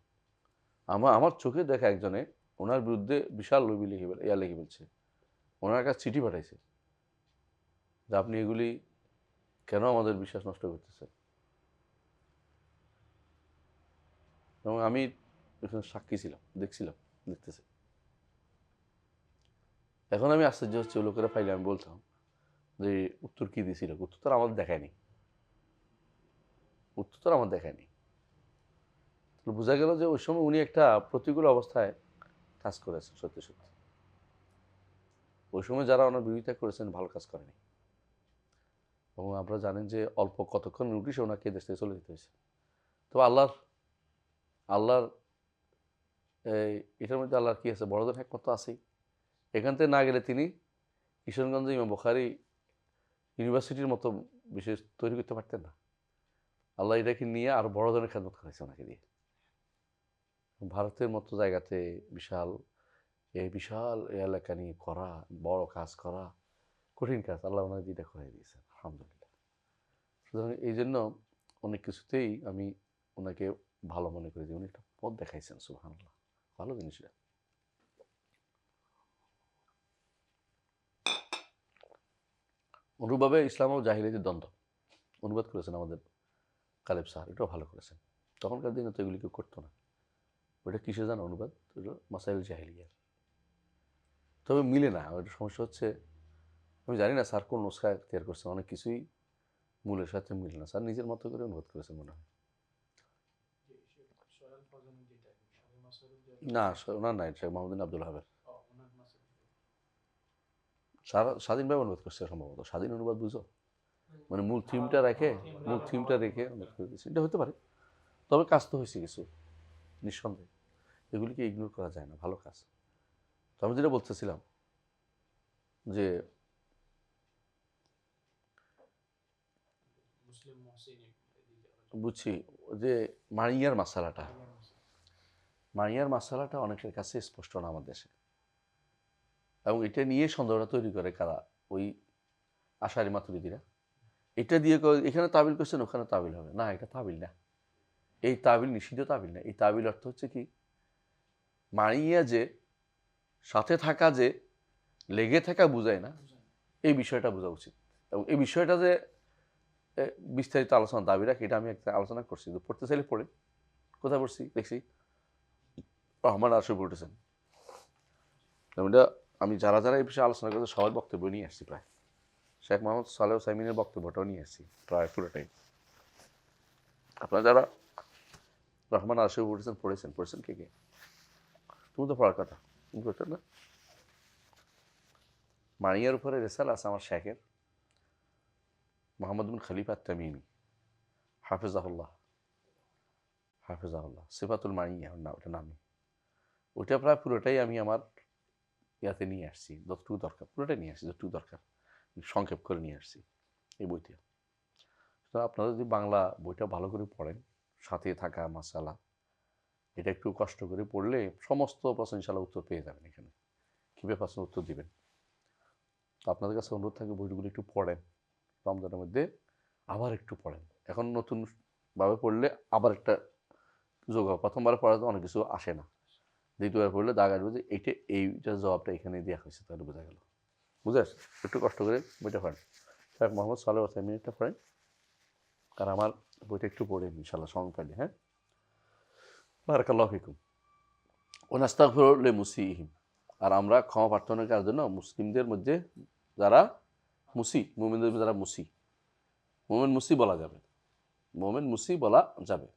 আমার চোখে দেখা একজনে ওনার বিরুদ্ধে বিশাল লবি লিখে বলছে, ওনার কাছে চিঠি পাঠাইছে যে আপনি এগুলি কেন আমাদের বিশ্বাস নষ্ট করতেছেন। এবং আমি এখানে সাক্ষী ছিলাম, দেখতেছে। এখন আমি আশ্চর্য হচ্ছে, লোকেরা পাইলে আমি বলতাম যে উত্তর কি দিয়েছিল, উত্তর তো আমাদের দেখায়নি, বোঝা গেল যে ওই সময় উনি একটা প্রতিকূল অবস্থায় কাজ করেছেন, সত্যি সত্যি। ওই সময় যারা ওনার বিরোধিতা করেছেন ভালো কাজ করেনি, এবং আপনারা জানেন যে অল্প কতক্ষণ নোটিশে ওনাকে দেশ থেকে চলে যেতে হয়েছে। তো আল্লাহর এটার মধ্যে আল্লাহর কি আছে, বড়দের একমত আছেই। এখান থেকে না গেলে তিনি কিশোরগঞ্জে ইমাম বুখারী ইউনিভার্সিটির মতো বিশেষ তৈরি করতে পারতেন না। আল্লাহ এটাকে নিয়ে আরো বড় ধরনের খেদমত করেছে ওনাকে দিয়ে। ভারতের মতো জায়গাতে বিশাল এলাকা নিয়ে করা, বড় কাজ করা কঠিন কাজ, আল্লাহ ওনাকে যেটা করে দিয়েছেন, আলহামদুলিল্লাহ। সুতরাং এই জন্য অনেক কিছুতেই আমি ওনাকে ভালো মনে করি যে উনি একটা পথ দেখাইছেন, সুবহানাল্লাহ, ভালো জিনিস এটা। অনুরূপভাবে ইসলাম ও জাহিলিয়াতের দ্বন্দ্ব অনুবাদ করেছেন আমাদের কালেব স্যার, এটাও ভালো করেছেন। তখনকার দিনে তো এগুলি কেউ করতো না। ওটা কিসে জানো অনুবাদ, মাসাইল জাহিলিয়ার। তবে মিলে না, ওটা সমস্যা হচ্ছে আমি জানি না স্যার কোন নুসখা তৈরি করছেন, অনেক কিছুই মূলের সাথে মিলে না। স্যার নিজের মতো করে অনুবাদ করেছেন মনে হয়। না, ওনার নাই, শেখ মোহাম্মদ আব্দুল হাবের। স্বাধীনভাবে অনুবাদ করছে সম্ভবত, স্বাধীন অনুবাদ বুঝো, মানে মূল থিমটা রেখে অনুবাদ করে দিয়েছে, এটা হতে পারে। তবে কাজ তো হয়েছে কিছু, নিঃসন্দেহে, এগুলিকে ইগনোর করা যায় না, ভালো কাজ। তো আমি যেটা বলতেছিলাম যে বুঝছি যে মারিয়ার মাসালাটা অনেকের কাছে স্পষ্ট না আমার দেশে, এবং এটা নিয়ে সন্দেহটা তৈরি করে কারা, ওই আশারি মাতুরিদিরা। এটা দিয়ে এখানে তাবিল করছেন, ওখানে তাবিল হবে না, এটা তাবিল না, এই তাবিল নিষিদ্ধ তাবিল না। এই তাবিল অর্থ হচ্ছে কি, মারিয়া যে সাথে থাকা, যে লেগে থাকা বুঝায় না, এই বিষয়টা বোঝা উচিত। এবং এই বিষয়টা যে বিস্তারিত আলোচনা দাবি রাখে, এটা আমি একটা আলোচনা করছি, পড়তে চাইলে পড়ে, কোথায় পড়ছি দেখছি রহমান আশরফ উঠেছেন। এটা আমি যারা এই বিষয়ে আলোচনা করতে সবার বক্তব্য নিয়ে আসছি, প্রায় শেখ মোহাম্মদ সালেহ সাইমিনের বক্তব্যটাও নিয়ে আসছি প্রায় পুরোটাই। আপনারা যারা রহমান আরশে পড়েছেন কে কে? তুমি তো পড়ার কথা, তুমি করছো না? মানিয়ার উপরে রেসাল আছে আমার শেখের মোহাম্মদ বিন খলিফা তামিমি হাফিজাহুল্লাহ, সিফাতুল মানিয়া ওটা নামে। ওটা প্রায় পুরোটাই আমি আমার ইয়াতে নিয়ে আসছি, যতটুকু দরকার পুরোটাই নিয়ে আসছি, যতটুকু দরকার সংক্ষেপ করে নিয়ে আসছি এই বইতে। তো আপনারা যদি বাংলা বইটা ভালো করে পড়েন, সাথে থাকা মাসালা এটা একটু কষ্ট করে পড়লে সমস্ত প্রশ্ন ইনশাআল্লাহ উত্তর পেয়ে যাবেন। এখানে কীভাবে প্রশ্ন উত্তর দিবেন। তো আপনাদের কাছে অনুরোধ থাকে বইগুলো একটু পড়েন, রমজানের মধ্যে আবার একটু পড়েন। এখন নতুনভাবে পড়লে আবার একটা যোগ হবে। প্রথমবার পড়াতে অনেক কিছু আসে না, দ্বিতীয়বার পড়লে দাগ আসবে যে এইটার জবাবটা এখানে দেওয়া হয়েছে, তাহলে বোঝা গেল। বুঝে আসছে? একটু কষ্ট করে বইটা পড়েন। শেখ মোহাম্মদ সালেহ ওসাইমিনটা পড়েন, আর আমার বইটা একটু পড়েন ইনশাআল্লাহ সময় পাইলে। হ্যাঁ, বারাকাল্লাহু ফিকুম। ওয়া নাস্তাগফিরু লিমুসিইহিম, আর আমরা ক্ষমা প্রার্থনা করার জন্য মুসলিমদের মধ্যে যারা মুমিনদের মধ্যে যারা মুমিন মুসি বলা যাবে, মুমিন মুসি বলা যাবে।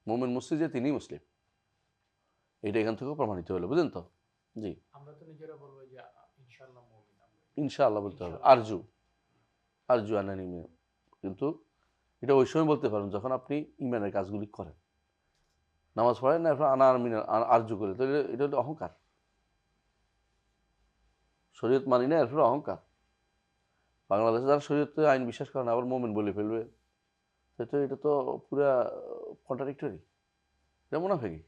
মুমিন মুসি যে তিনি মুসলিম, এটা এখান থেকেও প্রমাণিত হলো। বুঝলেন তো? জি, আমরা তো নিজেরা বলবো যে ইনশাআল্লাহ মুমিন। ইনশাআল্লাহ বলতে হবে, আরজু আনানি, কিন্তু এটা ওই সময় বলতে পারেন যখন আপনি ইমানের কাজগুলি করেন, নামাজ পড়েন না, এরপর আরজু করে, তো এটা হলো অহংকার। শরীয়ত মানি না, এরপর অহংকার। বাংলাদেশে যারা শরীয়তে আইন বিশ্বাস করে না আবার মোমেন বলে ফেলবে, তো এটা তো পুরা কন্ট্রাডিক্টরি, এটা মুনাফিকি।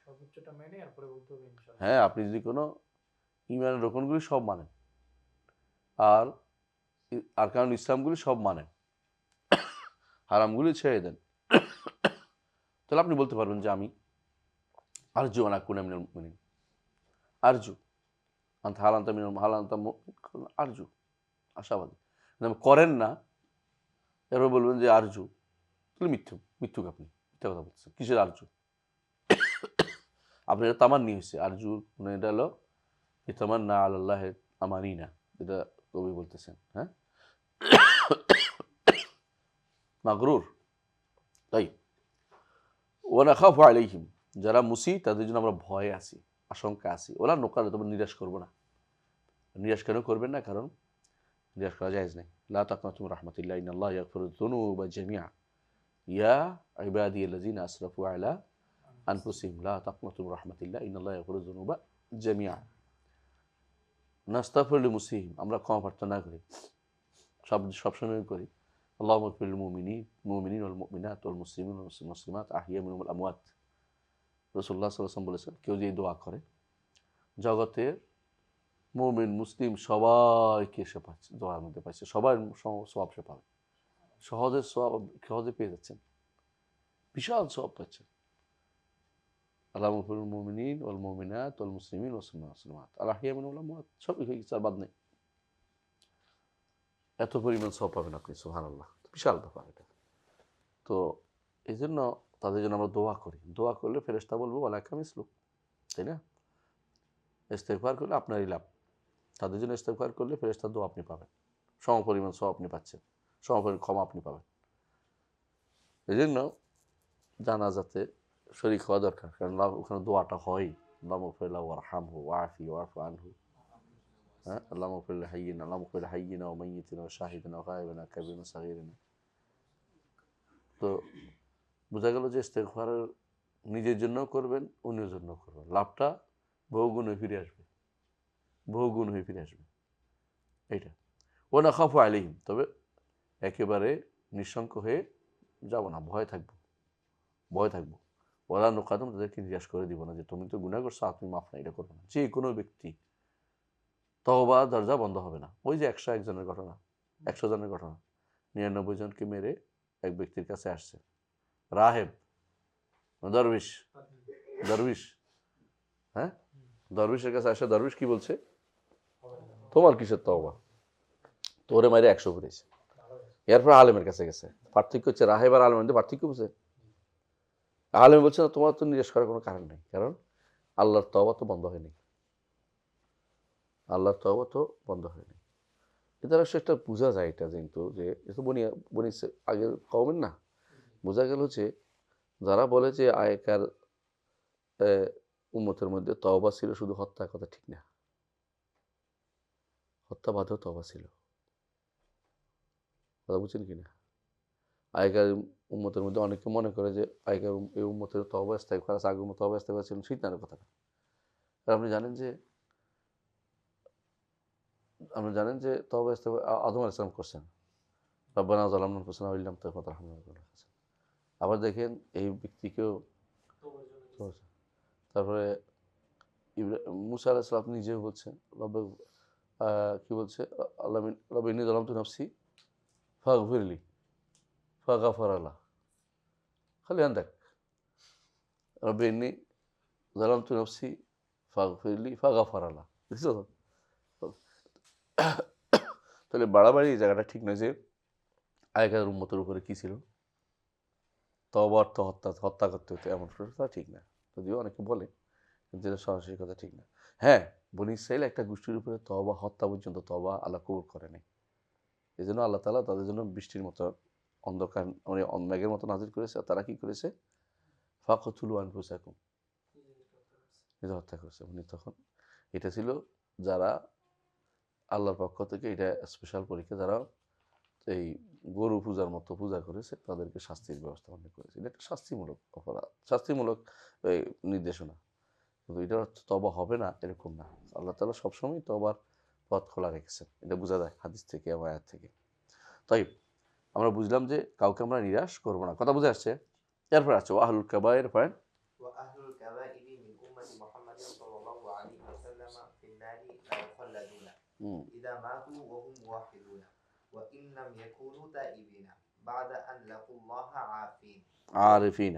সর্বোচ্চটা মেনে এরপরে বলতে হবে ইনশাআল্লাহ। হ্যাঁ, আপনি যদি কোনো ইমানের রকমগুলি সব মানেন আর কারণ ইসলামগুলি সব মানেন, হারামগুলি ছেড়ে দেন, তাহলে আপনি বলতে পারবেন যে আমি আরজু আন আকুনা মিনাল মুমিনিন, আরজু আনতা হালান্তা মিনাল হালান্তা আরজু, আশাবাদী। করেন না, এরপর বলবেন যে আরজু, তাহলে মিথ্যুক, আপনি মিথ্যা কথা বলছেন। কিসের আরজু? আপনার এটা তামান্নি হয়েছে। আরজু মানে এটা হলো ইতামান্না আলাল্লাহ আমানিনা, এটা কবি বলতেছেন। হ্যাঁ, মাগরুর। তাই ওয়া নাখাফু আলাইহিম, যারা মুসি তাদের জন্য আমরা ভয়ে আছি, আশঙ্কা আছি। ওরা নোকালে তবে নিরাশ করবো না। নিরাশ কেন করবেন না? কারণ নিরাশ করা জায়েজ নেই। লা তাকনাতু মির রাহমাতিল্লাহ ইন্নাল্লাহ ইয়াগফিরুয যুনুবা জামিআ ইয়া ইবাদিয়াল্লাযিনা আসরাফু আলা আনফুসিহিম লা তাকনাতু মির রাহমাতিল্লাহ ইন্নাল্লাহ ইয়াগফিরুয যুনুবা জামিআ। নাস্তাগফিরু লিমুসিহিম, আমরা ক্ষমা প্রার্থনা করি, সবসময় করি। আল্লাহুম্মা ইগফির লিল মুমিনিন ওয়াল মুমিনাত ওয়াল মুসলিমিন ওয়াল মুসলিমাত আহইয়া মিনহুম ওয়াল আমওয়াত। রাসূলুল্লাহ সাল্লাল্লাহু আলাইহি ওয়াসাল্লাম বলেছেন, কেউ যদি এই দোয়া করে জগতের মুমিন মুসলিম সবাইকে সে পাচ্ছে, দোয়ার মধ্যে পাচ্ছে, সবার সওয়াব সে পাবে, সহজে পেয়ে যাচ্ছেন, বিশাল সওয়াব পাচ্ছেন। আল্লাহুম্মা ইগফির লিল মুমিনিন ওয়াল মুমিনাত ওয়াল মুসলিমিন ওয়াল মুসলিমাত আল আহইয়া মিনহুম ওয়াল আমওয়াত, সবই হয়ে গেছে, আর বাদ নেই। এত পরিমাণ সওয়াব পাবেন আপনি, সুবহানাল্লাহ, বিশাল ব্যাপার এটা। তো এই জন্য তাদের জন্য আমরা দোয়া করি। দোয়া করলে ফেরেশতা বলবো ওয়ালাকা মিসলুক, তাই না? ইস্তেগফার করলে আপনারই লাভ। তাদের জন্য ইস্তেগফার করলে ফেরেশতার দোয়া আপনি পাবেন, সমপরিমাণ সওয়াব আপনি পাচ্ছেন, সমপরিমাণ ক্ষমা আপনি পাবেন। এই জন্য জানাজাতে শরীক হওয়া দরকার, কারণ ওখানে দোয়াটা হয়, আল্লাহুম্মা ইগফির লাহু ওয়ারহামহু ওয়াআফিহি ওয়া'ফু আনহু। হ্যাঁ, আল্লাহুম্মা ইগফির লিহাইয়িনা ওয়া মাইয়িতিনা ওয়া শাহিদিনা ওয়া গায়িবিনা কাবীরিনা সাগীরিনা। তো বোঝা গেল যে ইস্তেগফার নিজের জন্য করবেন, অন্যের জন্য করবেন, লাভটা বহুগুণ হয়ে ফিরে আসবে, এইটা। ওয়া নাখাফু আলাইহিম, তবে একেবারে নিঃশঙ্ক হয়ে যাব না, ভয় থাকবো। ওয়ালা নুকাদুম, তাদেরকে নিরাশ করে দিব না যে তুমি তো গুনাহ করছো, আপনি মাফ না, এটা করবো না। যে কোনো ব্যক্তি তওবা দরজা বন্ধ হবে না। ওই যে 101 জনের ঘটনা, 100 জনের ঘটনা, 99 জনকে মেরে এক ব্যক্তির কাছে আসছে, রাহেব, দরবিশ, হ্যাঁ, দরবিশের কাছে আসে। দরবিশ কি বলছে? তোমার কিসের তওবা, তোরে মাইরে 100 করেছে। এরপর আলেমের কাছে গেছে। পার্থক্য হচ্ছে রাহেব আর আলেমের মধ্যে পার্থক্য বুঝে। আলেম বলছে না, তোমার তো নিরাশ করার কোনো কারণ নেই, কারণ আল্লাহর তওবা তো বন্ধ হয়নি, এটা অবশ্য একটা বোঝা যায়, এটা কিন্তু যে এটা বনি আগের কওমের না, বোঝা গেল যে যারা বলে যে আগেকার উম্মতের মধ্যে তওবা ছিল শুধু হত্যা, কথা ঠিক না। হত্যা বাদেও তওবা ছিল, কথা বুঝছেন কিনা? আগেকার উম্মতের মধ্যে অনেকে মনে করে যে আগেকার এই উম্মতের তওবা ইস্তেগফার আছে, আগের তওবা ইস্তেগফার ছিল, শয়তানের কথা না। আর আপনি জানেন যে তওবা ইস্তেগফার আদম আলাইহিস সালাম করছেন, রব্বানা যালামনা আনফুসানা ওয়া ইল্লাম তাগফির লানা ওয়া তারহামনা। আবার দেখেন এই ব্যক্তিকেও করেছে। তারপরে মুসা আলাইহিস সালাম নিজেও বলছেন, কি বলছে, আল্লাহ রব্বি ইন্নী যালামতু নাফসি ফাগফিরলি ফাগাফারা লাহ। খালি আন্দাক রব্বি ইন্নী যালামতু নাফসি ফাগফিরলি ফাগাফারা লাহ। বুঝছো? তাহলে বাড়াবাড়ি এই জায়গাটা ঠিক নয়। যে আগেকার উম্মতের উপরে কি ছিল, তওবা অর্থ হত্যা করতে হতো এমন তা ঠিক না, যদিও অনেকে বলে, কিন্তু এটা সরাসরি কথা ঠিক না। হ্যাঁ, বনী ইসরাইল একটা গোষ্ঠীর উপরে তওবা, হত্যা পর্যন্ত তওবা আল্লাহ কবুল করে নাই। এই জন্য আল্লাহ তাআলা তাদের জন্য বৃষ্টির মতো অন্ধকার, মানে মেঘের মতো নাজিল করেছে। আর তারা কি করেছে? ফাকতুলু আনফুসাকুম, নিজে হত্যা করেছে। মানে তখন এটা ছিল যারা আল্লাহর পক্ষ থেকে, এটা স্পেশাল পরীক্ষা, যারা এই গরু পূজার মতো পূজা করেছে তাদেরকে শাস্তির ব্যবস্থা অনেক করেছে। এটা একটা শাস্তিমূলক অপরাধ, শাস্তিমূলক নির্দেশনা। কিন্তু এটা তওবা হবে না এরকম না। আল্লাহ তাআলা সবসময় তওবার পথ খোলা রেখেছেন, এটা বোঝা যায় হাদিস থেকে এবং আয়াত থেকে। তাই আমরা বুঝলাম যে কাউকে আমরা নিরাশ করবো না, কথা বুঝে আসছে। এরপর আছে আহলুল কাবায়ের পয়েন্ট। وأهل الكبائر من أمة محمد صلى الله عليه وسلم في النار لا يخلدون إذا ماتوا وهم موحدون وإن لم يكونوا تائبين بعد أن لقوا الله عارفين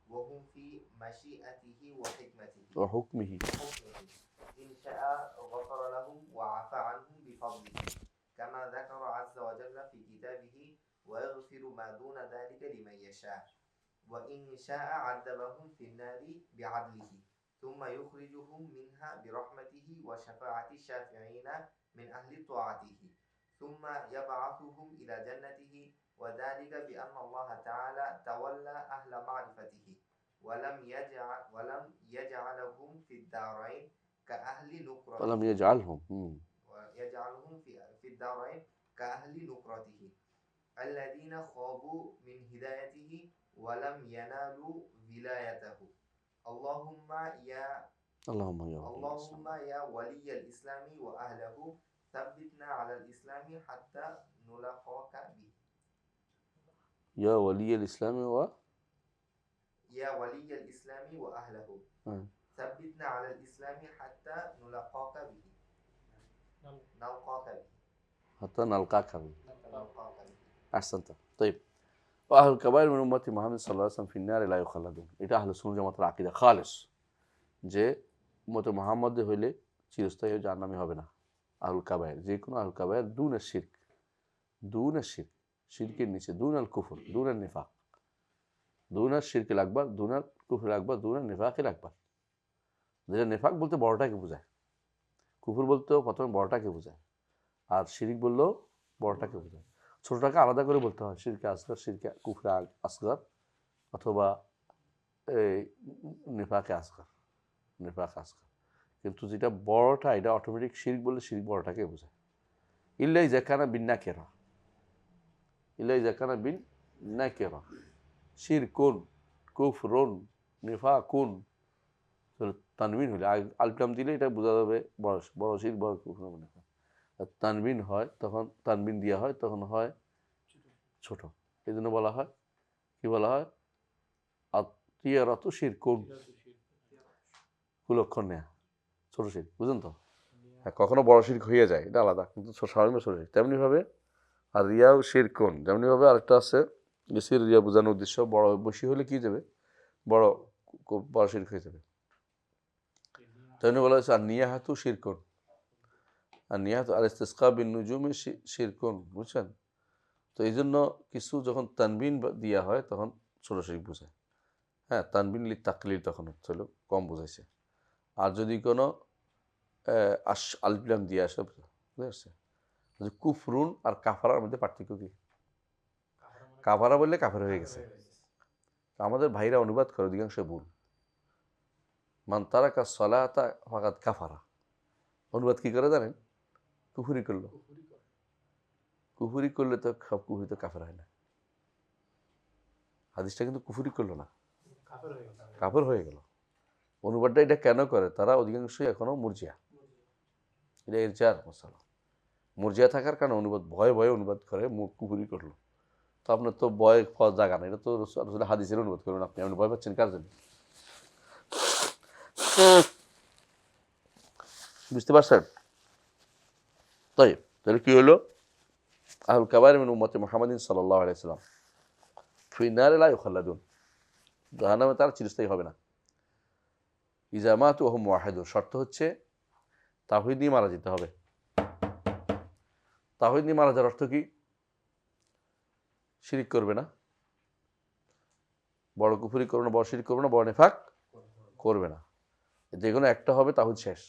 وهم في مشيئته وحكمته وحكمه إن شاء غفر لهم وعفى عنهم بفضله كما ذكر عز وجل في كتابه ويغفر ما دون ذلك لمن يشاء وإن شاء عذبهم في النار بعدله ثم يخرجهم منها برحمته وشفاعة الشافعين من أهل طاعته ثم يبعثهم إلى جنته وذلك بأن الله تعالى تولى أهل معرفته ولم يجعلهم في الدارين كأهل نكرته ولم يجعلهم في الدارين كأهل نكرته الذين خابوا من هدايته ولم ينالوا ولايته اللهم يا ولي الإسلام وأهله ثبتنا على الإسلام حتى نلقاك به يا ولي الإسلام يا ولي الإسلام وأهله ثبتنا على الإسلام حتى نلقاك به حتى نلقاك به أحسنت طيب وأهل الكبائر من أمة محمد صلى الله عليه وسلم في النار لا يخلدون এটা আহলে সুন্নাত জামাতের আকীদা খালেস, যে উম্মতে মুহাম্মদ হইলে চিরস্থায়ী জাহান্নামী হবে না। আহলুল কাবায়ের, যে কোনো আহলুল কাবায়ের দুনা শিরক, শিরকের নিচে, দুনাল কুফর, দুনাল নিফাক, দুনাল শিরকিল আকবার, দুনাল কুফর আকবার, দুনাল নিফাকিল আকবার। যেটা নিফাক বলতে বড়টাকে বোঝায়, কুফর বলতেও প্রথমে বড়টাকে বোঝায়, আর শিরিক বললেও বড়টাকে বোঝায়। ছোটটাকে আলাদা করে বলতে হয়, শিরকে আসগর, শিরকে কুফরে আসগর, অথবা এই নিফাকে আসগর, কিন্তু যেটা বড়টা এটা অটোমেটিক শিরক বললে শিরক বড়টাকে বোঝায়। ইল্লাই জাকানা বিন নাকিরা, শিরকুন, কুফরুন, নিফাকুন, তানবিন হলে আলকাম দিলে এটা বোঝা যাবে বড় শিরক, বড় কুফর। তানবিন হয় তখন, তানবিন দেওয়া হয় তখন হয় ছোট। এই জন্য বলা হয়, কি বলা হয়, আতিয়ারাত শিরকুন, কুলক্ষণ নেয়া, ছোট শিরক, বুঝলেন তো? হ্যাঁ, কখনো বড় শিরক হয়ে যায়, এটা আলাদা, কিন্তু সাধারণত ছোট শিরক। তেমনিভাবে আর রিয়াও শিরকুন, যেমনিভাবে আরেকটা আছে বেশির রিয়া বোঝানোর উদ্দেশ্য, বড় বেশি হলে কি যাবে, বড় শিরক হয়ে যাবে। তেমনি বলা হয়েছে আর নিয়াহাতু শিরকুন, আর নিয়াহাতু আর ইস্তিসকা বিন নুজুমি শিরকুন, বুঝছেন? তো এই জন্য কিছু যখন তানবিন দেওয়া হয় তখন ছোট শিরক বোঝায়। হ্যাঁ, তানবিন লি তাকলিল তখন হচ্ছিল, কম বোঝাইছে। আর যদি কোনো আলবিলাম দিয়ে আসে, বুঝতে পারছে? কুফরুন আর কাফারার মধ্যে পার্থক্য কি? কাফারা বললে কাফের হয়ে গেছে। আমাদের ভাইরা অনুবাদ করে অধিকাংশ ভুল। মান তারাকা সলাতা ফাকাদ কাফারা, অনুবাদ কি করে জানেন? কুফরি করলো। কুফরি করলে তো সব কুফরি তো কাফের হয় না। হাদিসটা কিন্তু কুফরি করলো না, কাফের হয়ে গেল। অনুবাদটা এটা কেন করে? তারা অধিকাংশই এখনো মুরজিয়া, এটা ইরজার মশালা। মুরজিয়া থাকার কারণে অনুবাদ ভয়ে ভয়ে অনুবাদ করে, মুখ কুফরি করলো। তো আপনার তো ভয় পাওয়ার জায়গা নেই, এটা তো আসলে হাদিসের অনুবাদ করুন আপনি। আপনি ভয় পাচ্ছেন কার জন্য? বুঝতে পারছেন? তাই তাহলে কি হলো? আহুল কাবাইর মিন উম্মতি মুহাম্মাদিন সাল্লাল্লাহু আলাইহি ওয়াসাল্লাম ফি নারে লা ইউখাল্লাদুন, জাহান্নামে তারা চিরস্থায়ী হবে না। ইজা মাতু ওয়া হুম মুওয়াহিদুন, শর্ত হচ্ছে তাওহীদ নিয়ে মারা যেতে হবে। তাওহীদ নিয়ে মারা যাওয়ার অর্থ কি? শিরিক করবে না, বড় কুফরি করবে না, বড় শিরিক করবে না, বড় নেফাক করবে না। যে কোনো একটা হবে তাওহীদ শেষ।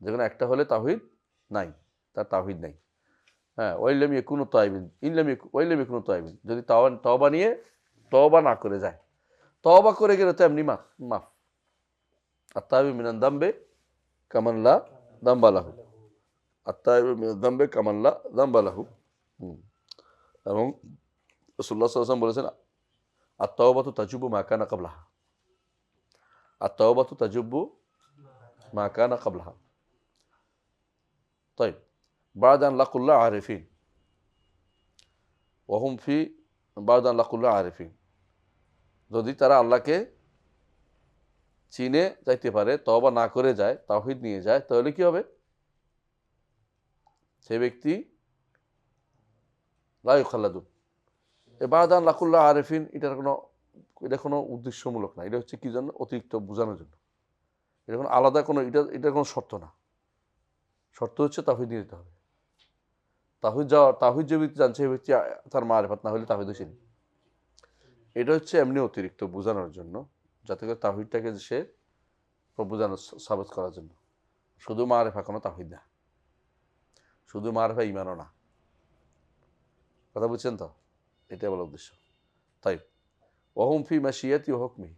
যে কোনো একটা হলে তাওহীদ নাই, তার তাওহীদ নাই। হ্যাঁ, ওয়াইলাম ইয়াকুনু তাইবিন ওয়াইলাম ইয়াকুনু তাইবিন, যদি তওবা নিয়ে তওবা না করে যায়, তওবা করে গেলে তো এমনি মাফ। আত-তাইবু মিনান যামবি কামান লা যামবা লাহু, আত-তাইবু মিনান যামবি কামান লা যামবা লাহু। এবং রাসূলুল্লাহ সাল্লাল্লাহু আলাইহি ওয়াসাল্লাম বলেছেন আত-তাওবাতু তাজুবু মা কানা ক্বাবলাহা, আত-তাওবাতু তাজুবু মা কানা ক্বাবলাহা। তাইব بعد أن لقوا الله عارفين وهم في بعد أن لقوا الله عارفين, যদি তারা আল্লাহকে চিনে যাইতে পারে, তওবা না করে যায়, তাওহীদ নিয়ে যায়, তাহলে কি হবে? সেই ব্যক্তি লা ইউখাল্লাদুন। বাদ আন লাকুল্লাহ আরিফিন, এটা কোনো উদ্দেশ্যমূলক না, এটা হচ্ছে কি জন্য? অতিরিক্ত বোঝানোর জন্য। এটা কোনো আলাদা কোনো এটা কোনো শর্ত না। শর্ত হচ্ছে তাওহীদ নিয়ে যেতে হবে। তাওহীদ যে ব্যক্তি জানছে, সেই ব্যক্তি তার মারিফাত না হলে তাওহীদ ছিল। এটা হচ্ছে এমনি অতিরিক্ত বোঝানোর জন্য, যাতে করে তাওহীদটাকে সে বোঝানো সাবিত করার জন্য। শুধু মারিফা কোনো তাওহীদ না, শুধু মারিফা ঈমানও না। কথা বুঝছেন তো? এটাই বলার উদ্দেশ্য। তাই ওয়াহুম ফি মাশিয়াতি ওয়া হুকমি,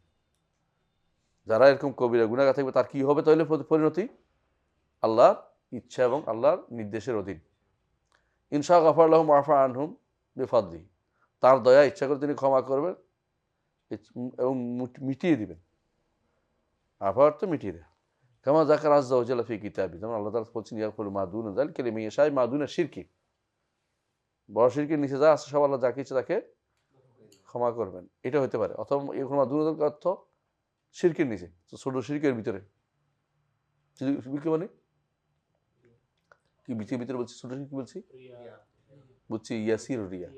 যারা এরকম কবিরা গুনাহগার থাকবে তার কি হবে তাহলে পরিণতি? আল্লাহর ইচ্ছা এবং আল্লাহর নির্দেশের অধীন। ইনশা গফার লাহুম ওয়া আফা আনহুম বিফাদলিহি, তার দয়া ইচ্ছা করে তিনি ক্ষমা করবেন এবং মিটিয়ে দিবেন। আফা অর্থ মিটিয়ে দেন। কামা যাকার আযযা ওয়া জাল্লা ফি কিতাবি, যেমন আল্লাহ তাআলা বলছেন ইয়াগফিরু মা দুনা যালিকা লিমান ইয়াশা, মা দুনা শিরকি, বড় শিরকের নিচে যা আছে সব আল্লাহ যাকে ইচ্ছা তাকে ক্ষমা করবেন। এটা হতে পারে। অথবা ইয়াগফিরু মা দুনা যালিকা অর্থ শিরকের নিচে, ছোট শিরকের ভিতরে। কি মানে কি ভিতরে বলছি? ছোট শিরক বলছি, বুঝছি ইয়াসির রিয়া।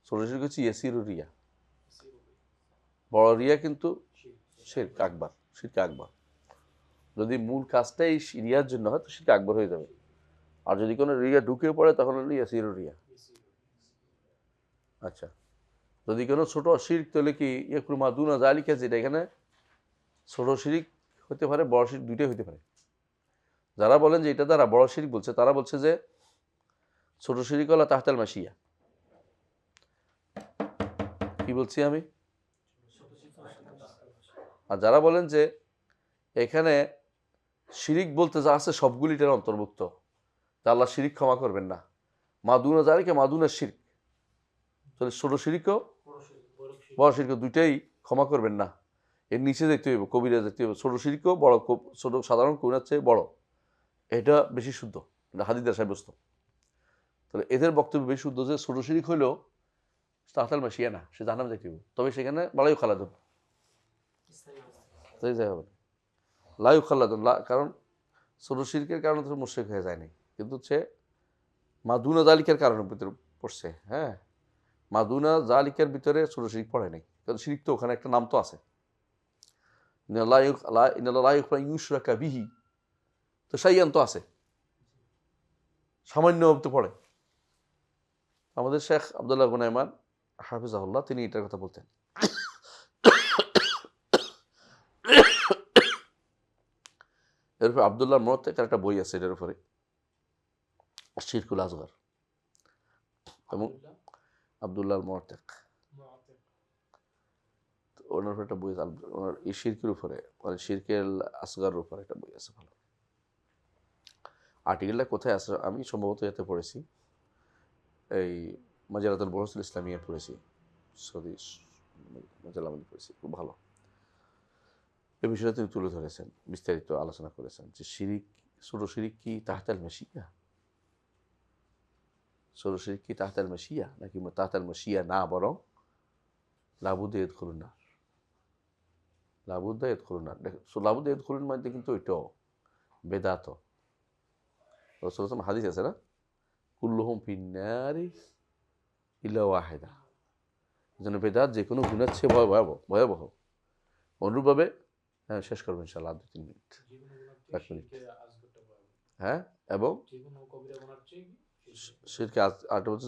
ছোট শিরক হচ্ছে ইয়াসির রিয়া, বড় রিয়া কিন্তু শিরক আকবার। শিরক আকবার যদি মূল কাজটাই রিয়ার জন্য হয় তো শিরক আকবার হয়ে যাবে। আর যদি কোনো রিয়া ঢুকে পড়ে তখন হলো ইয়াসির রিয়া। আচ্ছা, যদি কোনো ছোট শিরক তাহলে কি ইয়াকুল মাদুনা যালিকা, যেটা এখানে ছোট শিরক হতে পারে, বড় শিরক, দুইটাই হতে পারে। যারা বলেন যে এটা দ্বারা বড় শিরক বলছে, তারা বলছে যে ছোট শিরক হলো তাহতাল মাশিয়া। কি বলছি আমি? আর যারা বলেন যে এখানে শিরিক বলতে যা আছে সবগুলিটার অন্তর্ভুক্ত, তা আল্লাহ শিরিক ক্ষমা করবেন না। মাদুনা যারিকে মাদুনা শিরক, তাহলে ছোট শিরিকও বড় শিরকও দুইটাই ক্ষমা করবেন না। এর নিচে যেতে হইব, কবিরা যেতে হইব। ছোট শিরকও বড়, ছোট সাধারণ কবিরার চেয়ে বড়, এটা বেশি শুদ্ধ, এটা হাদিসের সাব্যস্ত। তাহলে এদের বক্তব্য বেশি শুদ্ধ যে ছোট শিরিক হইলেও তাহতাল মাশিয়া না, সে জাহান্নামে যেতে হইব, তবে সেখানে বালাইউ খালাদুন, তাই যাই হবে লাইউ খাল্লাদুন। কারণ ছোট শিরকের কারণে তো মুশরিক হয়ে যায়নি, কিন্তু সে মাদুনা জালিকের কারণে ভিতরে পড়ছে। হ্যাঁ, মাদুনা জালিকের ভিতরে ছোট শিরিক পড়ে নাই, কারণ শিরিক তো ওখানে একটা নাম তো আছে, ইউশরাকা বিহি, তো শাইয়ান তো আছে, সামান্য তো পড়ে। আমাদের শেখ আব্দুল্লাহ গুনাইমান হাফিজাহুল্লাহ তিনি এটার কথা বলতেন। এর উপরে আব্দুল্লাহ মতে একটা বই আছে এটার উপরে, শিরকুল আসগর। এবং আব্দুল্লাহ আল মুআত্তিক, মুআত্তিক। ওনার উপর একটা বই আছে, ওনার এই শিরকের উপরে, মানে শিরকের আসগারের উপরে একটা বই আছে ভালো। আর্টিকেলটা কোথায় আছে আমি সম্ভবত এতে পড়েছি, এই মাজারাতুল বহসুল ইসলামিয়া পড়েছি, সৌদি মাজাল্লার মধ্যে পড়েছি, খুব ভালো। এই বিষয়টা তিনি তুলে ধরেছেন, বিস্তারিত আলোচনা করেছেন যে শিরিক, ছোট শিরিক কি তাহতাল মাশিয়া, ছোট শিরিক কি তাহতাল মাশিয়া নাকি তাহতাল মাশিয়া না, বরং লাবুদ্দা ইয়াদখুলুন নার, লাবুদ্দা ইয়াদখুলুন নার। লাবুদ্দা ইয়াদখুলুন মানে কিন্তু ওইটাও বেদাত। রাসূলুল্লাহ সাল্লাল্লাহু হাদিস আছে না, কুল্লুহুম ফিন্নারি ইল্লা ওয়াহিদা, যেন বেদাত যে কোনো গুণের চেয়ে ভয়াবহ। অনুরূপভাবে, হ্যাঁ শেষ করবো ইনশাআল্লাহ, 2-3 মিনিট, যে কোনো গুনাহ 1 মিনিট। শিরকের আসগরটা ভয়াবহ। হ্যাঁ, এবং যে কোনো কবিরা গুনার চেয়ে শিরকে আরেকটা হচ্ছে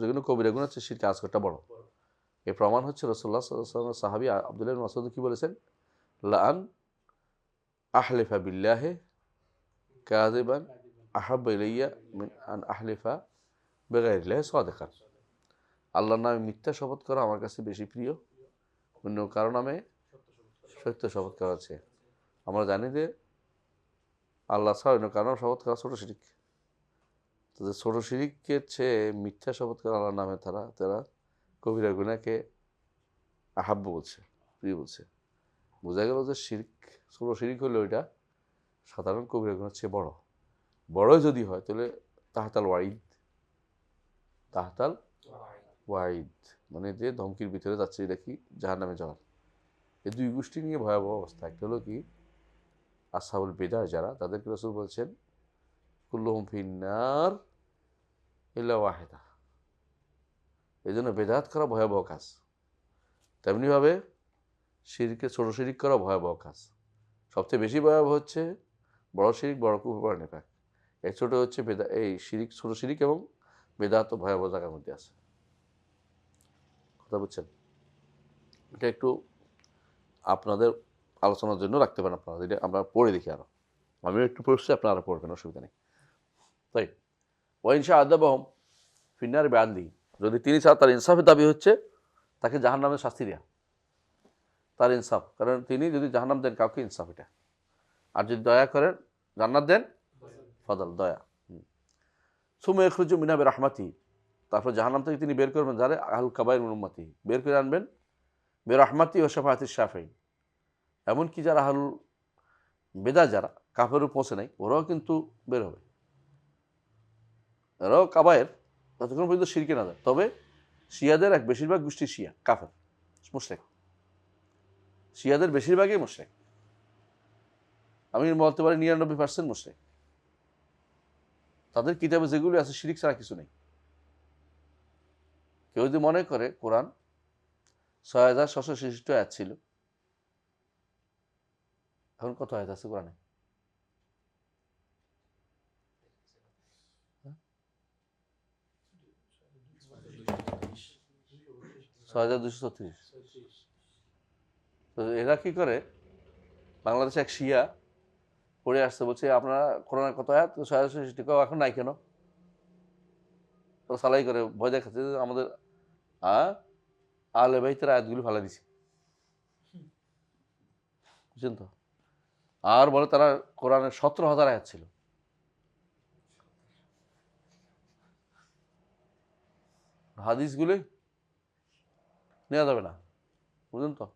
যে কোনো কবিরা গুনাহ হচ্ছে শিরকে আসগরটা বড়। বড়। এর প্রমাণ হচ্ছে রাসূলুল্লাহ সাল্লাল্লাহু আলাইহি ওয়াসাল্লাম সাহাবী আব্দুল্লাহ ইবনে মাসউদ কি বলেছেন, লাআন আহলিফা বিল্লাহি কাযিবান আহাব্বু ইলাইয়া মিন আন আহলিফা বিগাইরিল্লাহি সাদিকান। আল্লাহর নামে মিথ্যা শপথ করা আমার কাছে বেশি প্রিয় অন্য কারো নামে সত্য শপথ করা আছে। আমরা জানি যে আল্লাহ ছাড়া অন্য কারো নামে শপথ করা ছোট শিরিক। তো যে ছোট শিরিকের চেয়ে মিথ্যা শপথ করা আল্লাহর নামে তারা কবিরা গুনাহকে আহাব্বু বলছে, প্রিয় বলছে। বোঝা গেল যে শিরিক, ছোট শিরিক হলে ওইটা সাধারণ কবিরা গুনাহের চেয়ে বড় যদি হয় তাহলে তাহতাল ওয়াইদ, তাহতাল ওয়াইদ মানে যে ধমকির ভিতরে যাচ্ছে, এটা কি জাহান্নামে যাওয়ার। এই দুই গোষ্ঠী নিয়ে ভয়াবহ অবস্থা। একটা হলো কি আসহাবুল বিদআহ যারা, তাদেরকে রাসূল বলছেন কুল্লুহুম ফিন্নার ইল্লা ওয়াহিদা। এই জন্য বেদাত করা ভয়াবহ কাজ, তেমনিভাবে শিরকে ছোট শিরিক করা ভয়াবহ কাজ। সবচেয়ে বেশি ভয়াবহ হচ্ছে বড় শিরিক, বড় কুফর নিফাক। এই ছোট হচ্ছে এই শিরিক, ছোট শিরিক এবং বেদাত ভয়াবহ জায়গার মধ্যে আছে। কথা বুঝছেন? এটা একটু আপনাদের আলোচনার জন্য রাখতে পারেন আপনারা, এটা আমরা পড়ে দেখি আরো। আমি একটু পড়ছি, আপনারা পড়বেন, অসুবিধা নেই। তাই ওয়াইনশা আদাবহম ফিন্নার বেআদলি, যদি তিনি ছাড়া তার ইনসাফের দাবি হচ্ছে তাকে জাহান্নামের শাস্তি দেয়া, তার ইনসাফ, কারণ তিনি যদি জাহান্নাম দেন কাউকে, ইনসাফ এটা। আর যদি দয়া করেন জান্নাত দেন, ফদল, দয়া। সুমা ইয়াখরুজু মিনা বিরাহমাতি, তারপর জাহান্নাম থেকে তিনি বের করবেন যারা আহলুল কাবাইর মিন উম্মতি, বের করে আনবেন বিরাহমাতি ওয়া শাফাআতি শাফিঈন। এমনকি যারা আহলুল বিদআহ, যারা কাফেরও পৌঁছে নাই, ওরাও কিন্তু বের হবে। এরাও কাবায়ের যতক্ষণ পর্যন্ত শিরকে না যায়। তবে শিয়াদের এক বেশিরভাগ গোষ্ঠী শিয়া কাফের মুশরিক, শিয়াদের বেশিরভাগই মুশরিক, আমি বলতে পারি 99% মুশরিক। তাদের কিতাবে যেগুলো আছে শিরিক ছাড়া কিছু নেই। কেউ যদি মনে করে কোরআন 6766 আয়াত ছিল, এখন কত আয়াত আছে কোরআনে? 6236। তো এরা কি করে, বাংলাদেশে এক শিয়া পড়ে আসছে, বলছে আপনারা কোরআনের কত আয়াত? 6766, এখন নাই কেন? তো সালাই করে ভয় দেখাচ্ছে যে আমাদের আহলে বাইতের আয়াতগুলি ফালা দিছে, বুঝছেন তো? আর বলে তারা কোরআনের 17,000 আয়াত ছিল। হাদিসগুলি নেওয়া যাবে না, বুঝলেন তো?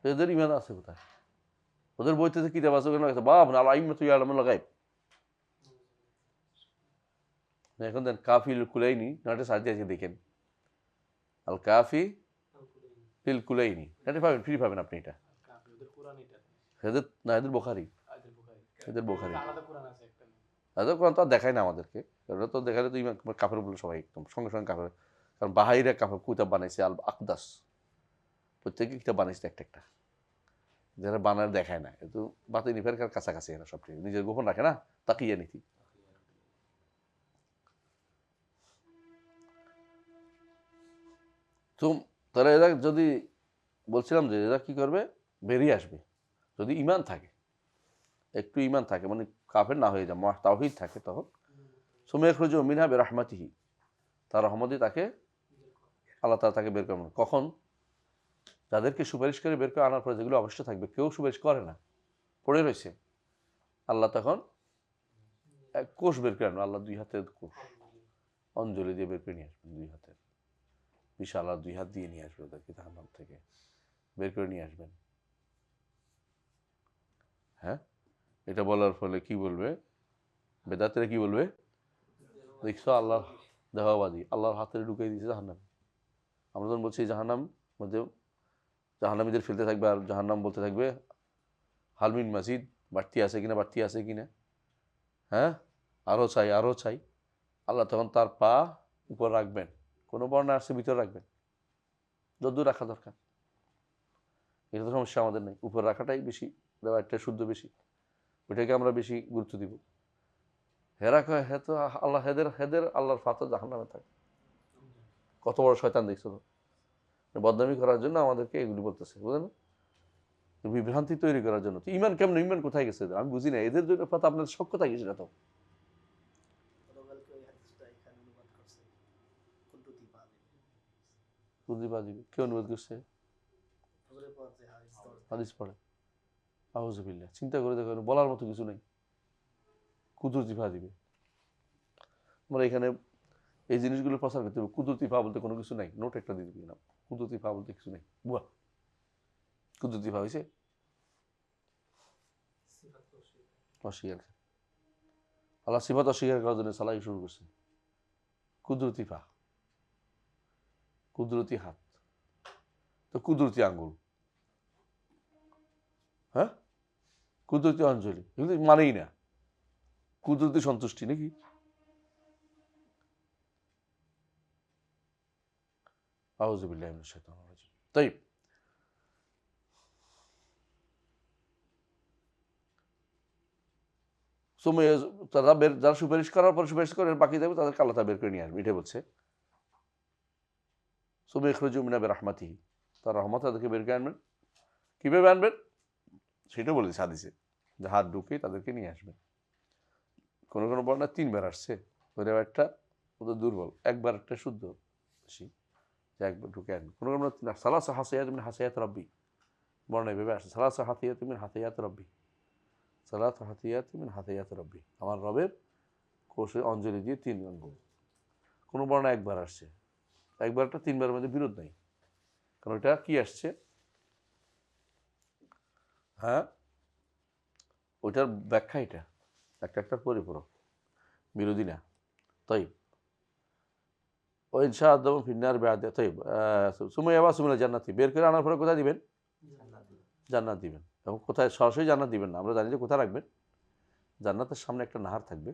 এদের ইমান আছে কোথায়? ওদের বইতে যে কিতাব আছে ওখানে আছে বাপ না আইম্মাতু ইয়ালামুল গায়ব। এখন দেন কাফিল কুলাইনি, নাটে সার্চ দিয়ে দেখেন আল কাফি ফিল কুলাইনি, নাটে পাবেন, ফ্রি পাবেন আপনি। এটা এদের না, এদের বোখারি, এদের বোখারি। এদের কোরআন তো আর দেখায় না আমাদেরকে, ওরা তো দেখালে তো ইমান কাফের বলে সবাই একদম সঙ্গে সঙ্গে কাফের। কারণ বাহাইরা কাফের কিতাব বানাইছে, আল আকদাস, প্রত্যেকে কিতাব বানাইছে একটা একটা, যারা বানার দেখায় না, কিন্তু বাতি নিফের কাছাকাছি এরা সব নিজের গোপন রাখে না, তাকিয়া নীতি। তো তারা এরা যদি বলছিলাম যে এরা কি করবে, বেরিয়ে আসবে যদি ইমান থাকে, একটু ইমান থাকে, মানে কাফের না হয়ে যায়, তাওহীদ থাকে, তখন সুমা ইয়াখরুজু মিনহা বিরাহমাতিহি, তার রহমতে তাকে আল্লাহ তাআলা তাকে বের করবেন। কখন? যাদেরকে সুপারিশ করে বের করে আনার পরে যেগুলো অবশ্য থাকবে, কেউ সুপারিশ করে না, পড়ে রয়েছে, আল্লাহ তখন এক কোষ বের করে আনবেন, আল্লাহ 2 হাতের কোষ অঞ্জলি দিয়ে বের করে নিয়ে আসবেন, 2 হাতের বিশাল আল্লাহ 2 হাত দিয়ে নিয়ে আসবে ওদেরকে জাহান্নাম থেকে বের করে নিয়ে আসবেন। হ্যাঁ, এটা বলার ফলে কি বলবে বেদাতেরা? কি বলবে? দেখছো আল্লাহর দেহবাদী, আল্লাহর হাতে ঢুকিয়ে দিয়েছে জাহান্নাম। আমরা যখন বলছি জাহান্নাম মধ্যে জাহান্নামীদের ফেলতে থাকবে আর জাহান্নাম বলতে থাকবে হালমিন মাজিদ, বাড়তি আছে কিনা, বাড়তি আছে কিনা, হ্যাঁ আরও চাই, আরও চাই। আল্লাহ তখন তার পা উপর রাখবেন, কোনো বর্ণা আসছে ভিতরে রাখবেন, যদ্দূর রাখা দরকার। এটা তো সমস্যা আমাদের নেই, উপর রাখাটাই বেশি, একটা শুদ্ধ বেশি, ওইটাকে আমরা বেশি গুরুত্ব দিব। হেরা কয় হে তো আল্লাহ হেদের হেদের আল্লাহর ফাতা জাহান্নামে থাকে। কত বড় শয়তান দেখছো তো, বদনামি করার জন্য আমাদেরকে এগুলি বলতেছে, বুঝলেন? বিভ্রান্তি তৈরি করার জন্য। তো ইমান কেমন, ইমান কোথায় গেছে এদের? আমি বুঝি না, এদের জন্য ফাতা আপনাদের শখ কোথায় গেছে? তো কুদ্রি বাজিবে কে অনুবাদ করছে? হাদিস পড়ে, আউযুবিল্লাহ। চিন্তা করে দেখো, বলার মতো কিছু নেই, কুদরতি ফা দিবে। আমরা এখানে এই জিনিসগুলো প্রচার করতে হবে। কুদরতি ফা বলতে কোনো কিছু নাই, নোট একটা দিয়ে দিবি না, কুদরতি ফা বলতে কিছু নেই। বুয়া কুদরতি ফা হয়েছে অস্বীকার, আল্লাহ সিফাত অস্বীকার করার জন্য সালাই শুরু করছে। কুদরতি ফা, কুদরতি হাত, তো কুদরতি আঙ্গুল, হ্যাঁ কুদরতি অঞ্জলি, এগুলো মানেই না। কুদরতি সন্তুষ্টি নাকি? আউযুবিল্লাহি মিনাশ শাইতানির রাজিম। তাই তারা বের, যারা সুপারিশ করার পর সুপারিশ করে বাকি যাবে তাদেরকে আল্লাহ তাআলা বের করে নিয়ে আসবে, এটা বলছে। সুমা ইখরাজু মিন রাহমাতিহি, তার রহমত তাদেরকে বের করে আনবেন। কীভাবে আনবেন সেটা বলেছে হাদিসে, যে হাত ঢুকে তাদেরকে নিয়ে আসবেন। কোনো কোনো বর্ণনা 3 বার আসছে, ওদের একটা ওদের দুর্বল, একবার একটা শুদ্ধ বেশি, যে একবার ঢুকে আনবেন। কোনো কোনো সালাসা হাসায়াত মিন হাসায়াত রাব্বি, বর্ণনা এভাবে আসে, সালাসা হাতিয়াত মিন হাতিয়াত রাব্বি, সালাসা হাতিয়াত মিন হাতিয়াত রাব্বি, আমার রবের কোষে অঞ্জলি দিয়ে 3 আঙ্গুল। কোনো বর্ণনা একবার আসছে, একবারটা 3 বারের মধ্যে বিরোধ নাই, কারণ ওইটা কি আসছে, হ্যাঁ ওইটার ব্যাখ্যা, এটা একটা একটার পরিপূরক, বিরোধী না। তাই ও ইনশা আদম ফিন্নার বেআদে, তাই সুমাই আবার সুমিলা জান্নাতি, বের করে আনার পরে কোথায় দিবেন? জান্নাত দিবেন। এবং কোথায়? সরাসরি জান্নাত দিবেন না, আমরা জানি যে কোথায় রাখবেন। জান্নাতের সামনে একটা নাহার থাকবে,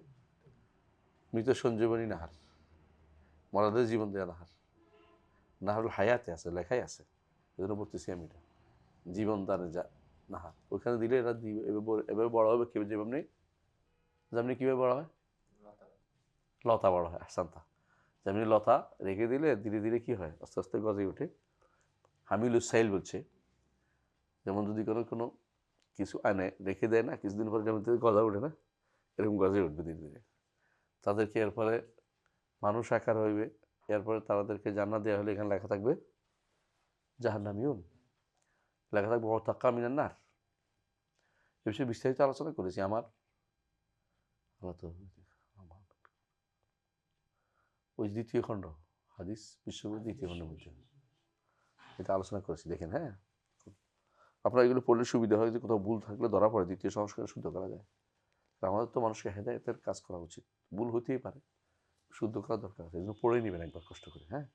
মৃত সঞ্জীবনী নাহার, মরাদের জীবন দেওয়া নাহার, নাহারুল হায়াতে আছে, লেখাই আছে, এজন্য বলতেছি আমি, এটা জীবন দানের যা নাহার, ওইখানে দিলে এরা এভাবে বড় হবে। কেউ যেমনি যেমনি কীভাবে বড় হয়, লতা বড় হয়, আহসানতা, যেমনি লতা রেখে দিলে ধীরে ধীরে কি হয়, আস্তে আস্তে গজে ওঠে। হামিলুস সাইল বলছে, যেমন যদি কোনো কোনো কিছু আনে রেখে দেয় না, কিছুদিন পরে যেমন গজা ওঠে না, এরকম গজে উঠবে ধীরে ধীরে। তাদেরকে এরপরে মানুষ আকার হইবে, এরপরে তাদেরকে জান্নাত দেওয়া হলে এখানে লেখা থাকবে জাহান্নামিউন, লেখা থাকবে ওয়াতাক্কা মিনান নার। এ বিষয়ে বিস্তারিত আলোচনা করেছি আমার ওই 2য় খণ্ড হাদিস বিশ্বকোষ 2য় খণ্ডের মধ্যে এটা আলোচনা করেছি, দেখেন। হ্যাঁ, আপনারা এগুলো পড়লে সুবিধা হয়, যে কোথাও ভুল থাকলে ধরা পড়ে, 2য় সংস্কার শুদ্ধ করা যায়। আমাদের তো মানুষকে হেদায়েতের কাজ করা উচিত, ভুল হতেই পারে, শুদ্ধ করা দরকার আছে, এজন্য পড়ে নেবেন একবার কষ্ট করে। হ্যাঁ,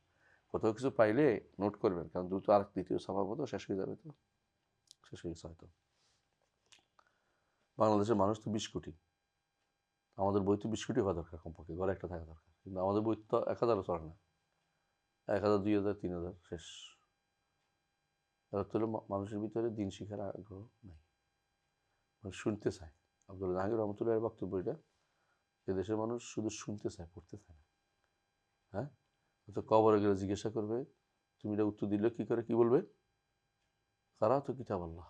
কোথাও কিছু পাইলে নোট করবেন, কারণ দ্রুত আর 2য় সফা মতো শেষ হয়ে যাবে, তো শেষ হয়ে গেছে হয়তো। বাংলাদেশের মানুষ তো 20 কোটি, আমাদের বই তো 20 কোটি হওয়া দরকার, কমপক্ষে ঘরে একটা থাকা দরকার, কিন্তু আমাদের বই তো 1000ও চলে না, 1000, 2000, 3000 শেষ। এবার তো মানুষের ভিতরে দিন শিখার আগ্রহ নাই, মানুষ শুনতে চায়। আব্দুল জাহাঙ্গীর রহমতুল্লাহের বক্তব্য এটা, এদেশের মানুষ শুধু শুনতে চায়, পড়তে চায় না। হ্যাঁ, তো কবরে গেলে জিজ্ঞাসা করবে, তুমি এটা উত্তর দিলে কি করে, কি বলবে? কারাতু কিতাব আল্লাহ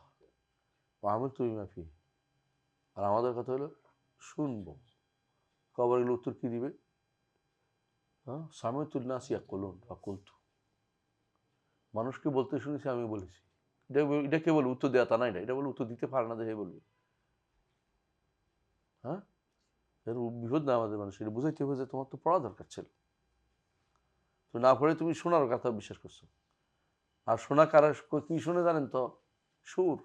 ওয়া আমালতু বিমা ফিহি। আর আমাদের কথা হলো শুনবো, কবরে গেলে উত্তর কি দিবে? হ্যাঁ, সামিতুন নাস ইয়াকুলুন ফাকুলতু, মানুষকে বলতে শুনেছি আমি বলেছি। এটা কে বলবে উত্তর দেওয়া তা না, এটা বলে উত্তর দিতে পারে না দেখে বলবে। হ্যাঁ, এর বিপদ না আমাদের মানুষ, এটা বুঝাইতে হবে যে তোমার তো পড়া দরকার ছিল, তুমি না পড়ে তুমি শোনার কথা বিশ্বাস করছো। আর শোনা কারা কি শুনে জানেন তো? সুর,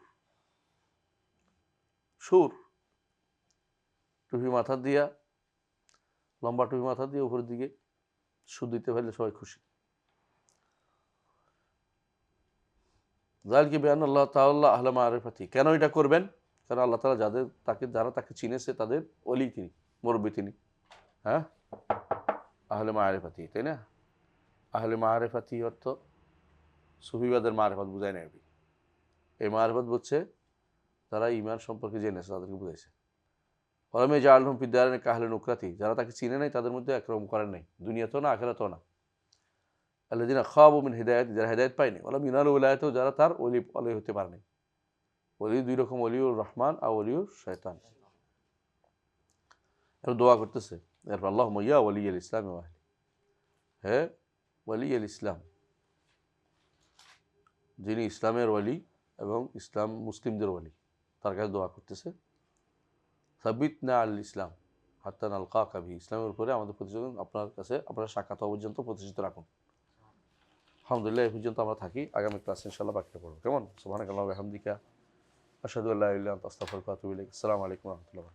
সুর, টুপি মাথা দিয়া, লম্বা টুপি মাথা দিয়ে উপরের দিকে সুর দিতে পারলে সবাই খুশি। জাল কি বেয়ান আল্লাহ তাআলা আহলে মারিফাতি, কেন এটা করবেন? কারণ আল্লাহ তাআলা যারা তাকে চিনেছে তাদের ওলি তিনি, মুরব্বী তিনি। হ্যাঁ, আহলে মারিফাতি, তাই না? আহলে মারিফাতি অর্থ সুফিবাদের মারিফত বুঝায় না। এই মারিফত বুঝছে তারা ঈমান সম্পর্কে জেনেছে, তাদেরকে বুঝাইছে। ফলামে জাআলহুম ফিদ দারাইনি কাহলে নুকরাতি, যারা তাকে চিনে নাই তাদের মধ্যে একরকম করেন নাই, দুনিয়াতেও না আখিরাতেও না। আল্লাযিনা খাবু মিন হিদায়াতি, যারা হেদায়েত পায়নি। ওয়ালাম ইনালু উলায়াতাহু, যারা তার ওলি হতে পারেনি। ওলি দুই রকম, ওলিউর রহমান আর ওলিউর শয়তান। এর দোয়া করতেছে এরপর, আল্লাহুম্মা ইয়া ওয়ালিয়াল ইসলাম ওয়া আহলি, হে ওয়ালিয়াল ইসলাম, যিনি ইসলামের ওয়ালি এবং ইসলাম মুসলিমদের ওয়ালি, তার কাছে দোয়া করতেছে। সাবিতনা আল ইসলাম হাত্তা নালকাকা বিহি, ইসলামের উপরে আমাদের প্রতিষ্ঠিত, আপনার কাছে আপনার সাক্ষাৎ হওয়া পর্যন্ত প্রতিষ্ঠিত রাখুন। আলহামদুলিল্লাহ, এই পর্যন্ত আমরা থাকি। আগামী ক্লাসে ইনশাআল্লাহ বাকিটা পড়ব। কেমন? সুবহানাকাল্লাহি ওয়া বিহামদিকা আশহাদু আল্লা ইলাহা ইল্লা আনতা আস্তাগফিরুকা ওয়া আতুবু ইলাইক। আসসালামু আলাইকুম ওয়া রাহমাতুল্লাহ।